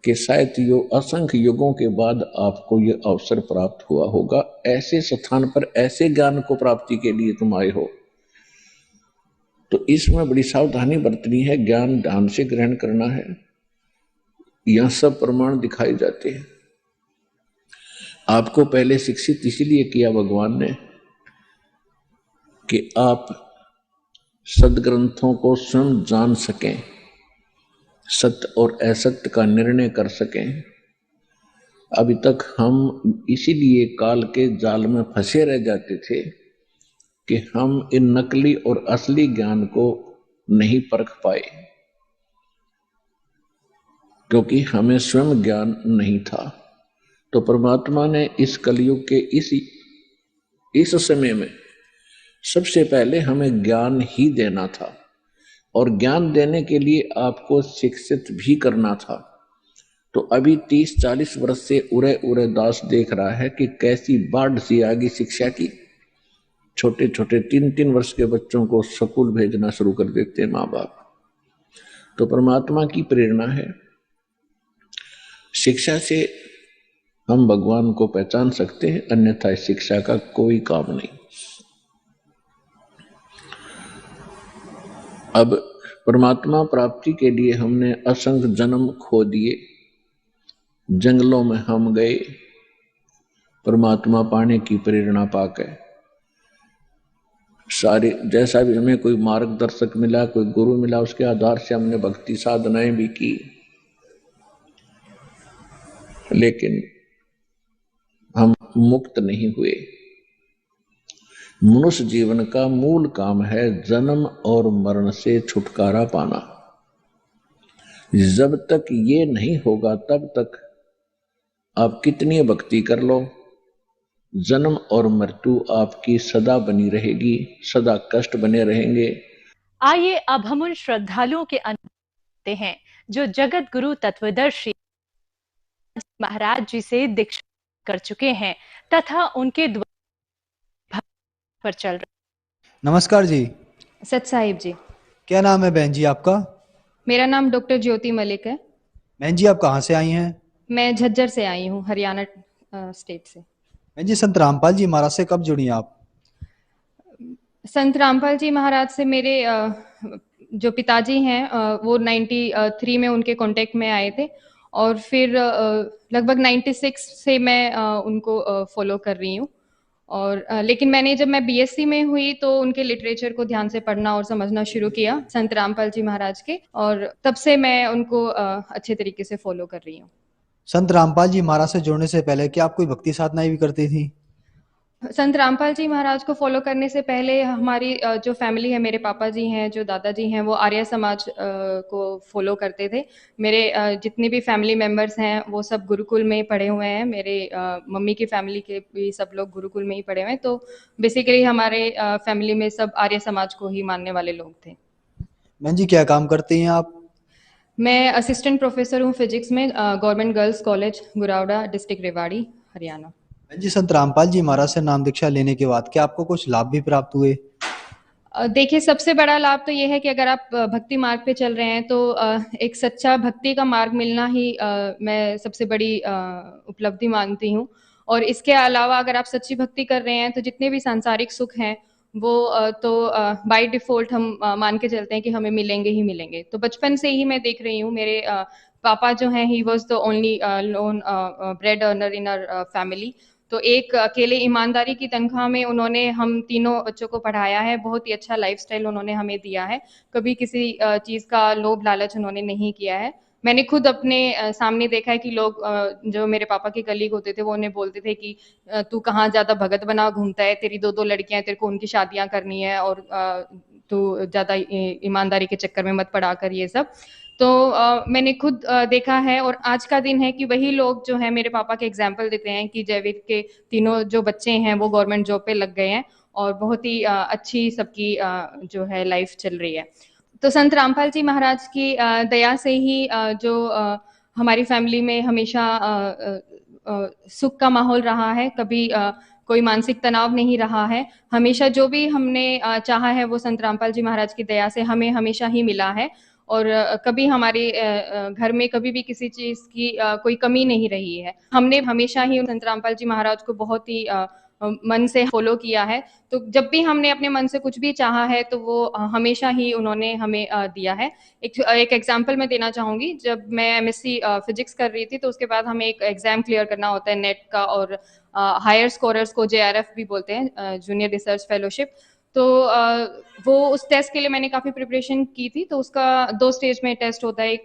कि शायद असंख्य युगों के बाद आपको यह अवसर प्राप्त हुआ होगा। ऐसे स्थान पर ऐसे ज्ञान को प्राप्ति के लिए तुम आए हो, तो इसमें बड़ी सावधानी बरतनी है। ज्ञान ध्यान से ग्रहण करना है। यह सब प्रमाण दिखाए जाते हैं। आपको पहले शिक्षित इसलिए किया भगवान ने कि आप सदग्रंथों को स्वयं जान सकें, सत्य और असत्य का निर्णय कर सकें। अभी तक हम इसीलिए काल के जाल में फंसे रह जाते थे कि हम इन नकली और असली ज्ञान को नहीं परख पाए, क्योंकि हमें स्वयं ज्ञान नहीं था। तो परमात्मा ने इस कलयुग के इस समय में सबसे पहले हमें ज्ञान ही देना था, और ज्ञान देने के लिए आपको शिक्षित भी करना था। तो अभी 30-40 वर्ष से उरे उरे दास देख रहा है कि कैसी बाढ़ सी आ गई शिक्षा की। छोटे छोटे 3-3 वर्ष के बच्चों को स्कूल भेजना शुरू कर देते हैं माँ बाप। तो परमात्मा की प्रेरणा है। शिक्षा से हम भगवान को पहचान सकते हैं, अन्यथा शिक्षा का कोई काम नहीं। अब परमात्मा प्राप्ति के लिए हमने असंख्य जन्म खो दिए, जंगलों में हम गए परमात्मा पाने की प्रेरणा पाकर। सारे जैसा भी हमें कोई मार्गदर्शक मिला, कोई गुरु मिला, उसके आधार से हमने भक्ति साधनाएं भी की, लेकिन हम मुक्त नहीं हुए। मनुष्य जीवन का मूल काम है जन्म और मरण से छुटकारा पाना। जब तक ये नहीं होगा तब तक आप कितनी भक्ति कर लो, जन्म और मृत्यु आपकी सदा बनी रहेगी, सदा कष्ट बने रहेंगे। आइए अब हम उन श्रद्धालुओं के अनुभव हैं जो जगत गुरु तत्वदर्शी महाराज जी से दीक्षा कर चुके हैं तथा उनके द्वारा पर चल रहे। नमस्कार जी। सत साहिब जी। क्या नाम है बहन जी आपका? मेरा नाम डॉक्टर ज्योति मलिक है। बहन जी आप कहाँ से आई हैं? मैं झज्जर से आई हूँ, हरियाणा स्टेट से। बहन जी संत रामपाल जी महाराज से कब जुड़ी आप? संत रामपाल जी महाराज से मेरे जो पिताजी हैं वो 93 में उनके कांटेक्ट में आए थे, और फिर लगभग 96 से मैं उनको फॉलो कर रही हूँ। और लेकिन मैंने जब मैं बीएससी में हुई तो उनके लिटरेचर को ध्यान से पढ़ना और समझना शुरू किया, संत रामपाल जी महाराज के, और तब से मैं उनको अच्छे तरीके से फॉलो कर रही हूँ। संत रामपाल जी महाराज से जुड़ने से पहले क्या आप कोई भक्ति साधनाएं भी करती थी? संत रामपाल जी महाराज को फॉलो करने से पहले हमारी जो फैमिली है, मेरे पापा जी हैं, जो दादाजी हैं, वो आर्य समाज को फॉलो करते थे। मेरे जितने भी फैमिली मेंबर्स हैं वो सब गुरुकुल में पढ़े हुए हैं। मेरे मम्मी की फैमिली के भी सब लोग गुरुकुल में ही पढ़े हुए हैं। तो बेसिकली हमारे फैमिली में सब आर्य समाज को ही मानने वाले लोग थे। बहन जी क्या काम करती हैं आप? मैं असिस्टेंट प्रोफेसर हूँ फिजिक्स में, government girls college Guravada, district Rewari, Haryana. जी संत रामपाल जी महाराज से नाम दीक्षा लेने के बाद क्या आपको कुछ लाभ भी प्राप्त हुए? देखिए, सबसे बड़ा लाभ तो ये है कि अगर आप भक्ति मार्ग पे चल रहे हैं तो एक सच्चा भक्ति का मार्ग मिलना ही मैं सबसे बड़ी उपलब्धि मानती हूँ। और इसके अलावा अगर आप सच्ची भक्ति कर रहे हैं तो जितने भी सांसारिक सुख हैं वो तो बाय डिफॉल्ट हम मान के चलते हैं कि हमें मिलेंगे ही मिलेंगे। तो बचपन से ही मैं देख रही हूँ, मेरे पापा जो हैं, he was the only lone bread earner in our family. तो एक अकेले ईमानदारी की तनख्वाह में उन्होंने हम तीनों बच्चों को पढ़ाया है। बहुत ही अच्छा लाइफस्टाइल उन्होंने हमें दिया है। कभी किसी चीज़ का लोभ लालच उन्होंने नहीं किया है। मैंने खुद अपने सामने देखा है कि लोग जो मेरे पापा के कलीग होते थे वो उन्हें बोलते थे कि तू कहाँ ज़्यादा भगत बना घूमता है, तेरी 2-2 लड़कियां हैं, तेरे को उनकी शादियां करनी है और तू ज़्यादा ईमानदारी के चक्कर में मत पड़ा कर ये सब। तो मैंने खुद देखा है और आज का दिन है कि वही लोग जो है मेरे पापा के एग्जाम्पल देते हैं कि जयवीर के तीनों जो बच्चे हैं वो गवर्नमेंट जॉब पे लग गए हैं और बहुत ही अच्छी सबकी जो है लाइफ चल रही है। तो संत रामपाल जी महाराज की दया से ही जो हमारी फैमिली में हमेशा सुख का माहौल रहा है, कभी कोई मानसिक तनाव नहीं रहा है। हमेशा जो भी हमने चाहा है वो संत रामपाल जी महाराज की दया से हमें हमेशा ही मिला है और कभी हमारे घर में कभी भी किसी चीज़ की कोई कमी नहीं रही है। हमने हमेशा ही संत रामपाल जी महाराज को बहुत ही मन से फॉलो किया है। तो जब भी हमने अपने मन से कुछ भी चाहा है तो वो हमेशा ही उन्होंने हमें दिया है। एक एग्जांपल मैं देना चाहूँगी, जब मैं एमएससी फिजिक्स कर रही थी तो उसके बाद हमें एक एग्जाम क्लियर करना होता है नेट का और हायर स्कोरर्स को जेआरएफ भी बोलते हैं, जूनियर रिसर्च फेलोशिप। तो वो उस टेस्ट के लिए मैंने काफ़ी प्रिपरेशन की थी। तो उसका 2 स्टेज में टेस्ट होता है, एक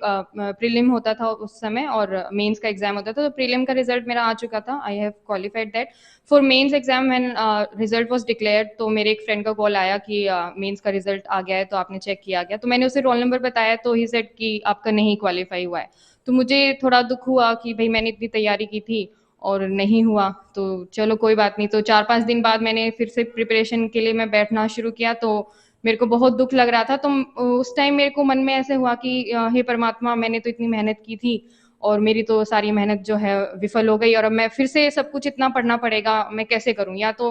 प्रीलिम होता था उस समय और मेंस का एग्जाम होता था। तो प्रीलिम का रिजल्ट मेरा आ चुका था, I have qualified that. For mains exam when result was declared तो मेरे एक फ्रेंड का कॉल आया कि मेंस का रिजल्ट आ गया है, तो आपने चेक किया क्या? तो मैंने उसे रोल नंबर बताया तो ही सेड कि आपका नहीं क्वालिफाई हुआ है। तो मुझे थोड़ा दुख हुआ कि भाई मैंने इतनी तैयारी की थी और नहीं हुआ, तो चलो कोई बात नहीं। तो 4-5 दिन बाद मैंने फिर से प्रिपरेशन के लिए मैं बैठना शुरू किया, तो मेरे को बहुत दुख लग रहा था। तो उस टाइम मेरे को मन में ऐसे हुआ कि हे परमात्मा, मैंने तो इतनी मेहनत की थी और मेरी तो सारी मेहनत जो है विफल हो गई और अब मैं फिर से सब कुछ इतना पढ़ना पड़ेगा, मैं कैसे करूं? या तो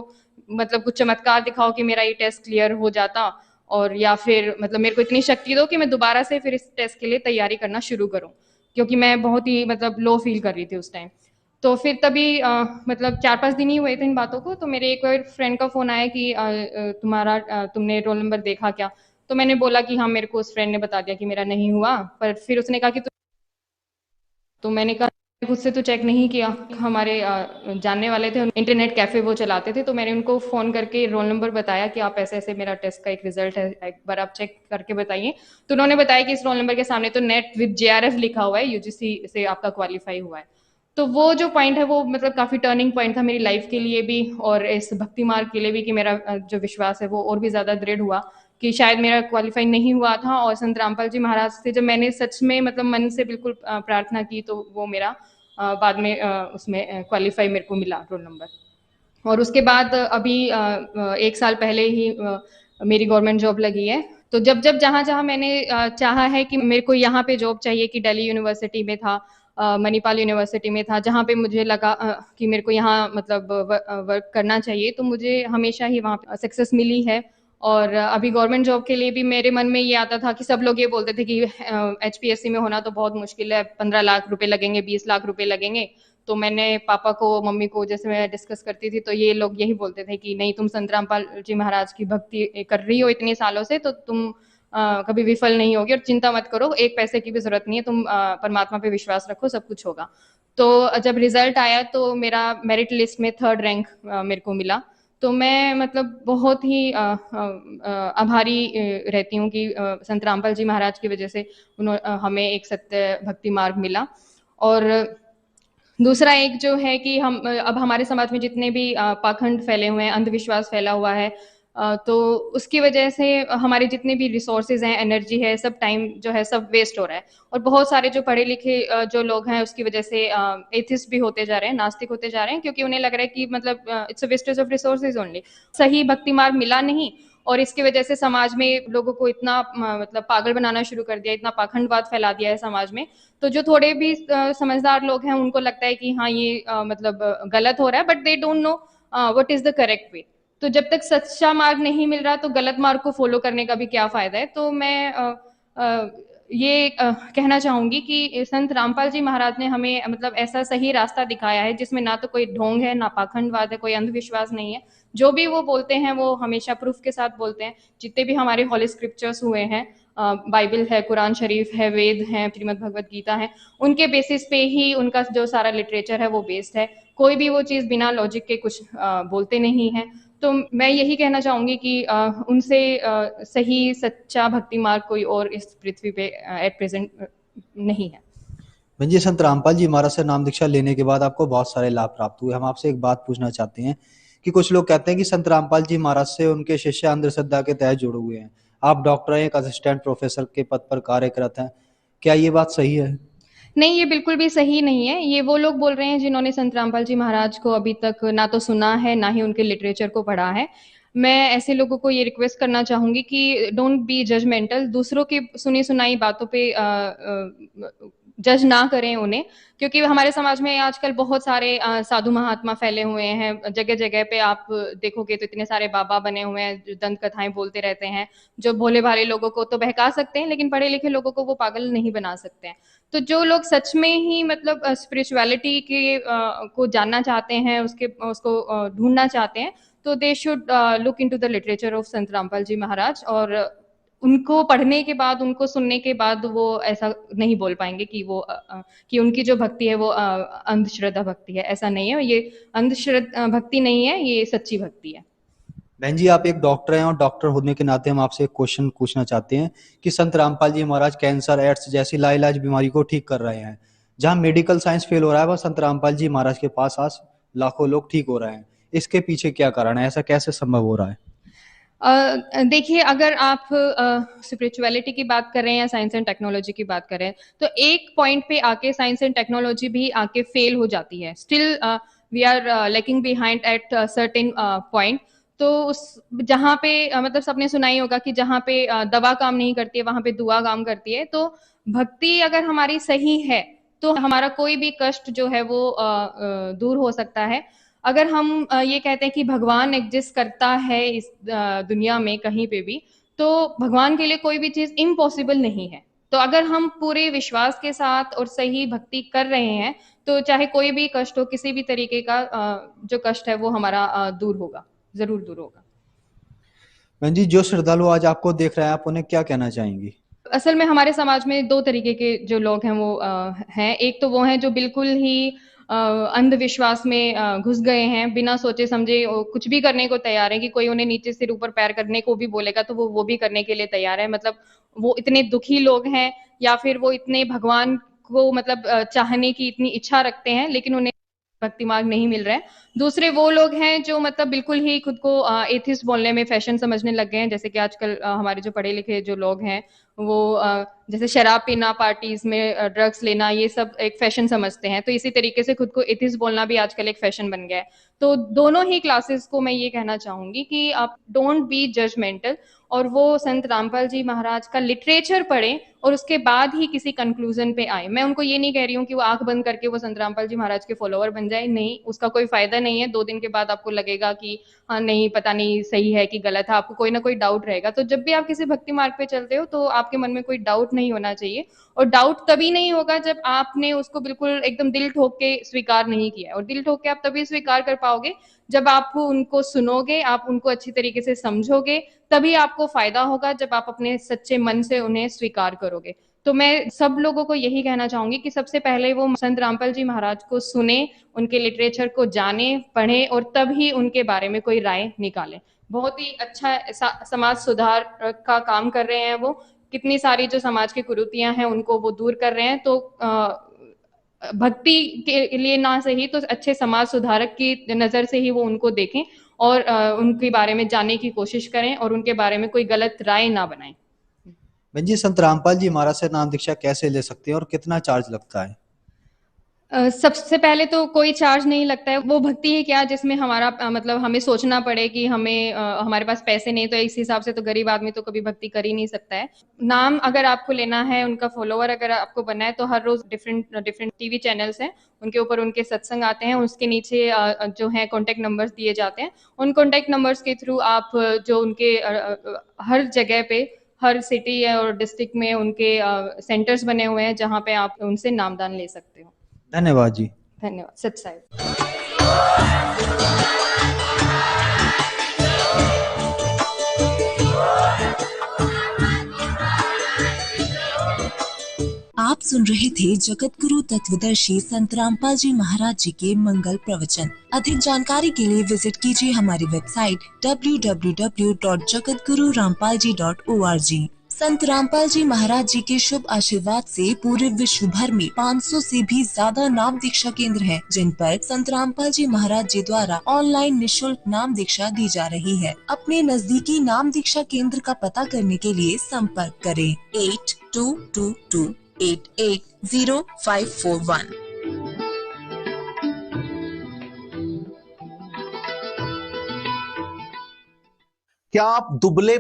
मतलब कुछ चमत्कार दिखाओ कि मेरा ये टेस्ट क्लियर हो जाता, और या फिर मतलब मेरे को इतनी शक्ति दो कि मैं दोबारा से फिर इस टेस्ट के लिए तैयारी करना शुरू करूं, क्योंकि मैं बहुत ही मतलब लो फील कर रही थी उस टाइम। तो फिर तभी मतलब 4-5 दिन ही हुए थे इन बातों को, तो मेरे एक और फ्रेंड का फ़ोन आया कि तुम्हारा तुमने रोल नंबर देखा क्या? तो मैंने बोला कि हाँ, मेरे को उस फ्रेंड ने बता दिया कि मेरा नहीं हुआ। पर फिर उसने कहा कि तो मैंने कहा खुद से तो चेक नहीं किया। हमारे जानने वाले थे, इंटरनेट कैफ़े वो चलाते थे, तो मैंने उनको फ़ोन करके रोल नंबर बताया कि आप ऐसे-ऐसे मेरा टेस्ट का एक रिज़ल्ट है, एक बार आप चेक करके बताइए। तो उन्होंने बताया कि इस रोल नंबर के सामने तो नेट विद जेआरएफ लिखा हुआ है, यूजीसी से आपका क्वालीफाई हुआ है। तो वो जो पॉइंट है वो मतलब काफ़ी टर्निंग पॉइंट था मेरी लाइफ के लिए भी और इस भक्ति मार्ग के लिए भी, कि मेरा जो विश्वास है वो और भी ज़्यादा दृढ़ हुआ कि शायद मेरा क्वालिफाई नहीं हुआ था। और संत रामपाल जी महाराज से जब मैंने सच में मतलब मन से बिल्कुल प्रार्थना की तो वो मेरा बाद में उसमें क्वालिफाई मेरे को मिला रोल नंबर। और उसके बाद अभी 1 साल पहले ही मेरी गवर्नमेंट जॉब लगी है। तो जब जब जहाँ जहाँ मैंने चाहा है कि मेरे को यहाँ पे जॉब चाहिए, कि दिल्ली यूनिवर्सिटी में था, मणिपाल यूनिवर्सिटी में था, जहाँ पे मुझे लगा कि मेरे को यहाँ मतलब वर्क करना चाहिए, तो मुझे हमेशा ही वहाँ सक्सेस मिली है। और अभी गवर्नमेंट जॉब के लिए भी मेरे मन में ये आता था कि सब लोग ये बोलते थे कि एचपीएससी में होना तो बहुत मुश्किल है, 15 लाख रुपए लगेंगे, 20 लाख रुपए लगेंगे। तो मैंने पापा को, मम्मी को जैसे मैं डिस्कस करती थी तो ये लोग यही बोलते थे कि नहीं, तुम संत रामपाल जी महाराज की भक्ति कर रही हो इतने सालों से, तो तुम कभी विफल नहीं होगी और चिंता मत करो, एक पैसे की भी जरूरत नहीं है, तुम परमात्मा पे विश्वास रखो, सब कुछ होगा। तो जब रिजल्ट आया तो मेरा मेरिट लिस्ट में 3rd रैंक मेरे को मिला। तो मैं मतलब बहुत ही आभारी रहती हूँ कि संत रामपाल जी महाराज की वजह से हमें एक सत्य भक्ति मार्ग मिला। और दूसरा एक जो है कि हम अब हमारे समाज में जितने भी पाखंड फैले हुए हैं, अंधविश्वास फैला हुआ है, तो उसकी वजह से हमारे जितने भी रिसोर्सेज हैं, एनर्जी है, सब टाइम जो है सब वेस्ट हो रहा है। और बहुत सारे जो पढ़े लिखे जो लोग हैं उसकी वजह से एथिस्ट भी होते जा रहे हैं, नास्तिक होते जा रहे हैं, क्योंकि उन्हें लग रहा है कि मतलब it's a wastage of resources only, सही भक्ति मार्ग मिला नहीं। और इसकी वजह से समाज में लोगों को इतना मतलब पागल बनाना शुरू कर दिया, इतना पाखंडवाद फैला दिया है समाज में। तो जो थोड़े भी समझदार लोग हैं उनको लगता है कि हाँ ये मतलब गलत हो रहा है, but they don't know what is the correct way. तो जब तक सच्चा मार्ग नहीं मिल रहा तो गलत मार्ग को फॉलो करने का भी क्या फायदा है। तो मैं ये कहना चाहूंगी कि संत रामपाल जी महाराज ने हमें मतलब ऐसा सही रास्ता दिखाया है जिसमें ना तो कोई ढोंग है, ना पाखंडवाद है, कोई अंधविश्वास नहीं है। जो भी वो बोलते हैं वो हमेशा प्रूफ के साथ बोलते हैं। जितने भी हमारे हॉली स्क्रिप्चर्स हुए हैं, बाइबल है, कुरान शरीफ है, वेद हैं, श्रीमद् भगवत गीता है, उनके बेसिस पे ही उनका जो सारा लिटरेचर है वो बेस्ड है। कोई भी वो चीज़ बिना लॉजिक के कुछ बोलते नहीं है। तो मैं यही कहना चाहूंगी कि उनसे सही सच्चा भक्ति मार्ग कोई और इस पृथ्वी पे एट प्रेजेंट नहीं है। बहन जी, संत रामपाल जी महाराज से नाम दीक्षा लेने के बाद आपको बहुत सारे लाभ प्राप्त हुए। हम आपसे एक बात पूछना चाहते हैं कि कुछ लोग कहते हैं कि संत रामपाल जी महाराज से उनके शिष्य अंधश्रद्धा के तहत जुड़े हुए हैं। आप डॉक्टर हैं, एक असिस्टेंट प्रोफेसर के पद पर कार्यरत हैं, क्या ये बात सही है? नहीं, ये बिल्कुल भी सही नहीं है। ये वो लोग बोल रहे हैं जिन्होंने संत रामपाल जी महाराज को अभी तक ना तो सुना है, ना ही उनके लिटरेचर को पढ़ा है। मैं ऐसे लोगों को ये रिक्वेस्ट करना चाहूँगी कि डोंट बी जजमेंटल, दूसरों की सुनी-सुनाई बातों पे जज ना करें उन्हें, क्योंकि हमारे समाज में आजकल बहुत सारे साधु महात्मा फैले हुए हैं। जगह-जगह पे आप देखोगे तो इतने सारे बाबा बने हुए हैं, जो दंत कथाएँ बोलते रहते हैं, जो भोले-भाले लोगों को तो बहका सकते हैं, लेकिन पढ़े-लिखे लोगों को वो पागल नहीं बना सकते हैं। तो जो लोग सच में ही मतलब स्पिरिचुअलिटी के को जानना चाहते हैं, उसको ढूंढना चाहते हैं, तो they should look into the literature of संत रामपाल जी महाराज। और उनको पढ़ने के बाद, उनको सुनने के बाद वो ऐसा नहीं बोल पाएंगे कि कि उनकी जो भक्ति है वो अंधश्रद्धा भक्ति है। ऐसा नहीं है, ये अंधश्रद्धा भक्ति नहीं है, ये सच्ची भक्ति है। बहन जी, आप एक डॉक्टर हैं और डॉक्टर होने के नाते हम आपसे एक क्वेश्चन पूछना चाहते हैं कि संत रामपाल जी महाराज कैंसर, एड्स जैसी लाइलाज बीमारी को ठीक कर रहे हैं। जहां मेडिकल साइंस फेल हो रहा है, वह संत रामपाल जी महाराज के पास आज लाखों लोग ठीक हो रहे हैं। इसके पीछे क्या कारण है? ऐसा कैसे संभव हो रहा है? देखिए, अगर आप स्पिरिचुअलिटी की बात कर रहे हैं या साइंस एंड टेक्नोलॉजी की बात कर रहे हैं, तो एक पॉइंट पे आके साइंस एंड टेक्नोलॉजी भी आके फेल हो जाती है। Still we are lacking behind at certain point. तो उस जहाँ पे मतलब सबने सुना ही होगा कि जहाँ पे दवा काम नहीं करती है, वहां पे दुआ काम करती है। तो भक्ति अगर हमारी सही है, तो हमारा कोई भी कष्ट जो है वो दूर हो सकता है। अगर हम ये कहते हैं कि भगवान एग्जिस्ट करता है इस दुनिया में कहीं पे भी, तो भगवान के लिए कोई भी चीज इम्पॉसिबल नहीं है। तो अगर हम पूरे विश्वास के साथ और सही भक्ति कर रहे हैं, तो चाहे कोई भी कष्ट हो, किसी भी तरीके का जो कष्ट है वो हमारा दूर होगा, जरूर दूर होगा। बहन जी, जो श्रद्धालु आज आपको देख रहे हैं, आप उन्हें क्या कहना चाहेंगी? असल में हमारे समाज में दो तरीके के जो लोग हैं वो हैं। एक तो वो हैं जो बिल्कुल ही अंधविश्वास में घुस गए हैं, बिना सोचे समझे कुछ भी करने को तैयार है कि कोई उन्हें नीचे सिर ऊपर पैर करने को भी बोलेगा तो वो भी करने के लिए तैयार है। मतलब वो इतने दुखी लोग हैं, या फिर वो इतने भगवान को मतलब चाहने की इतनी इच्छा रखते हैं, लेकिन उन्हें भक्ति मार्ग नहीं मिल रहा है। दूसरे वो लोग हैं जो मतलब बिल्कुल ही खुद को एथिस्ट बोलने में फैशन समझने लग गए हैं। जैसे कि आजकल हमारे जो पढ़े लिखे जो लोग हैं, वो जैसे शराब पीना, पार्टीज में ड्रग्स लेना, ये सब एक फैशन समझते हैं। तो इसी तरीके से खुद को एथिस्ट बोलना भी आजकल एक फैशन बन गया है। तो दोनों ही क्लासेस को मैं ये कहना चाहूंगी कि आप डोंट बी जजमेंटल, और वो संत रामपाल जी महाराज का लिटरेचर पढ़ें और उसके बाद ही किसी कंक्लूजन पे आए। मैं उनको ये नहीं कह रही हूँ कि वो आंख बंद करके वो संत रामपाल जी महाराज के फॉलोअर बन जाए, नहीं, उसका कोई फायदा नहीं है। 2 दिन के बाद आपको लगेगा कि हाँ नहीं, पता नहीं सही है कि गलत है, आपको कोई ना कोई डाउट रहेगा। तो जब भी आप किसी भक्ति मार्ग पे चलते हो, तो आपके मन में कोई डाउट नहीं होना चाहिए। और डाउट तभी नहीं होगा जब आपने उसको बिल्कुल एकदम दिल ठोक के स्वीकार नहीं किया। और दिल ठोक के आप तभी स्वीकार कर पाओगे जब आप उनको सुनोगे, आप उनको अच्छी तरीके से समझोगे, तभी आपको फायदा होगा जब आप अपने सच्चे मन से उन्हें स्वीकार करोगे। तो मैं सब लोगों को यही कहना चाहूंगी कि सबसे पहले वो संत रामपाल जी महाराज को सुने, उनके लिटरेचर को जाने, पढ़े, और तभी उनके बारे में कोई राय निकालें। बहुत ही अच्छा समाज सुधार का काम कर रहे हैं वो। कितनी सारी जो समाज की कुरीतियां हैं उनको वो दूर कर रहे हैं। तो भक्ति के लिए ना सही तो अच्छे समाज सुधारक की नजर से ही वो उनको देखें और उनके बारे में जानने की कोशिश करें और उनके बारे में कोई गलत राय ना बनाएं। बहन जी, संत रामपाल जी महाराज से नाम दीक्षा कैसे ले सकते हैं और कितना चार्ज लगता है? सबसे पहले तो कोई चार्ज नहीं लगता है। वो भक्ति है क्या जिसमें हमारा मतलब हमें सोचना पड़े कि हमें हमारे पास पैसे नहीं, तो इस हिसाब से तो गरीब आदमी तो कभी भक्ति कर ही नहीं सकता है। नाम अगर आपको लेना है, उनका फॉलोअर अगर आपको बनना है, तो हर रोज डिफरेंट टीवी चैनल्स हैं, उनके ऊपर उनके सत्संग आते हैं। उसके नीचे जो है कॉन्टेक्ट नंबर्स दिए जाते हैं। उन कॉन्टेक्ट नंबर्स के थ्रू आप जो उनके हर जगह पे, हर सिटी और डिस्ट्रिक्ट में उनके सेंटर्स बने हुए हैं जहाँ पे आप उनसे नामदान ले सकते हो। धन्यवाद जी। धन्यवाद। सच साहिब। आप सुन रहे थे जगत गुरु तत्वदर्शी संत रामपाल जी महाराज जी के मंगल प्रवचन। अधिक जानकारी के लिए विजिट कीजिए हमारी वेबसाइट www.jagatgururampalji.org। संत रामपाल जी महाराज जी के शुभ आशीर्वाद से पूरे विश्व भर में 500 से भी ज्यादा नाम दीक्षा केंद्र हैं, जिन पर संत रामपाल जी महाराज जी द्वारा ऑनलाइन निशुल्क नाम दीक्षा दी जा रही है। अपने नजदीकी नाम दीक्षा केंद्र का पता करने के लिए संपर्क करें 8222880541। क्या आप दुबले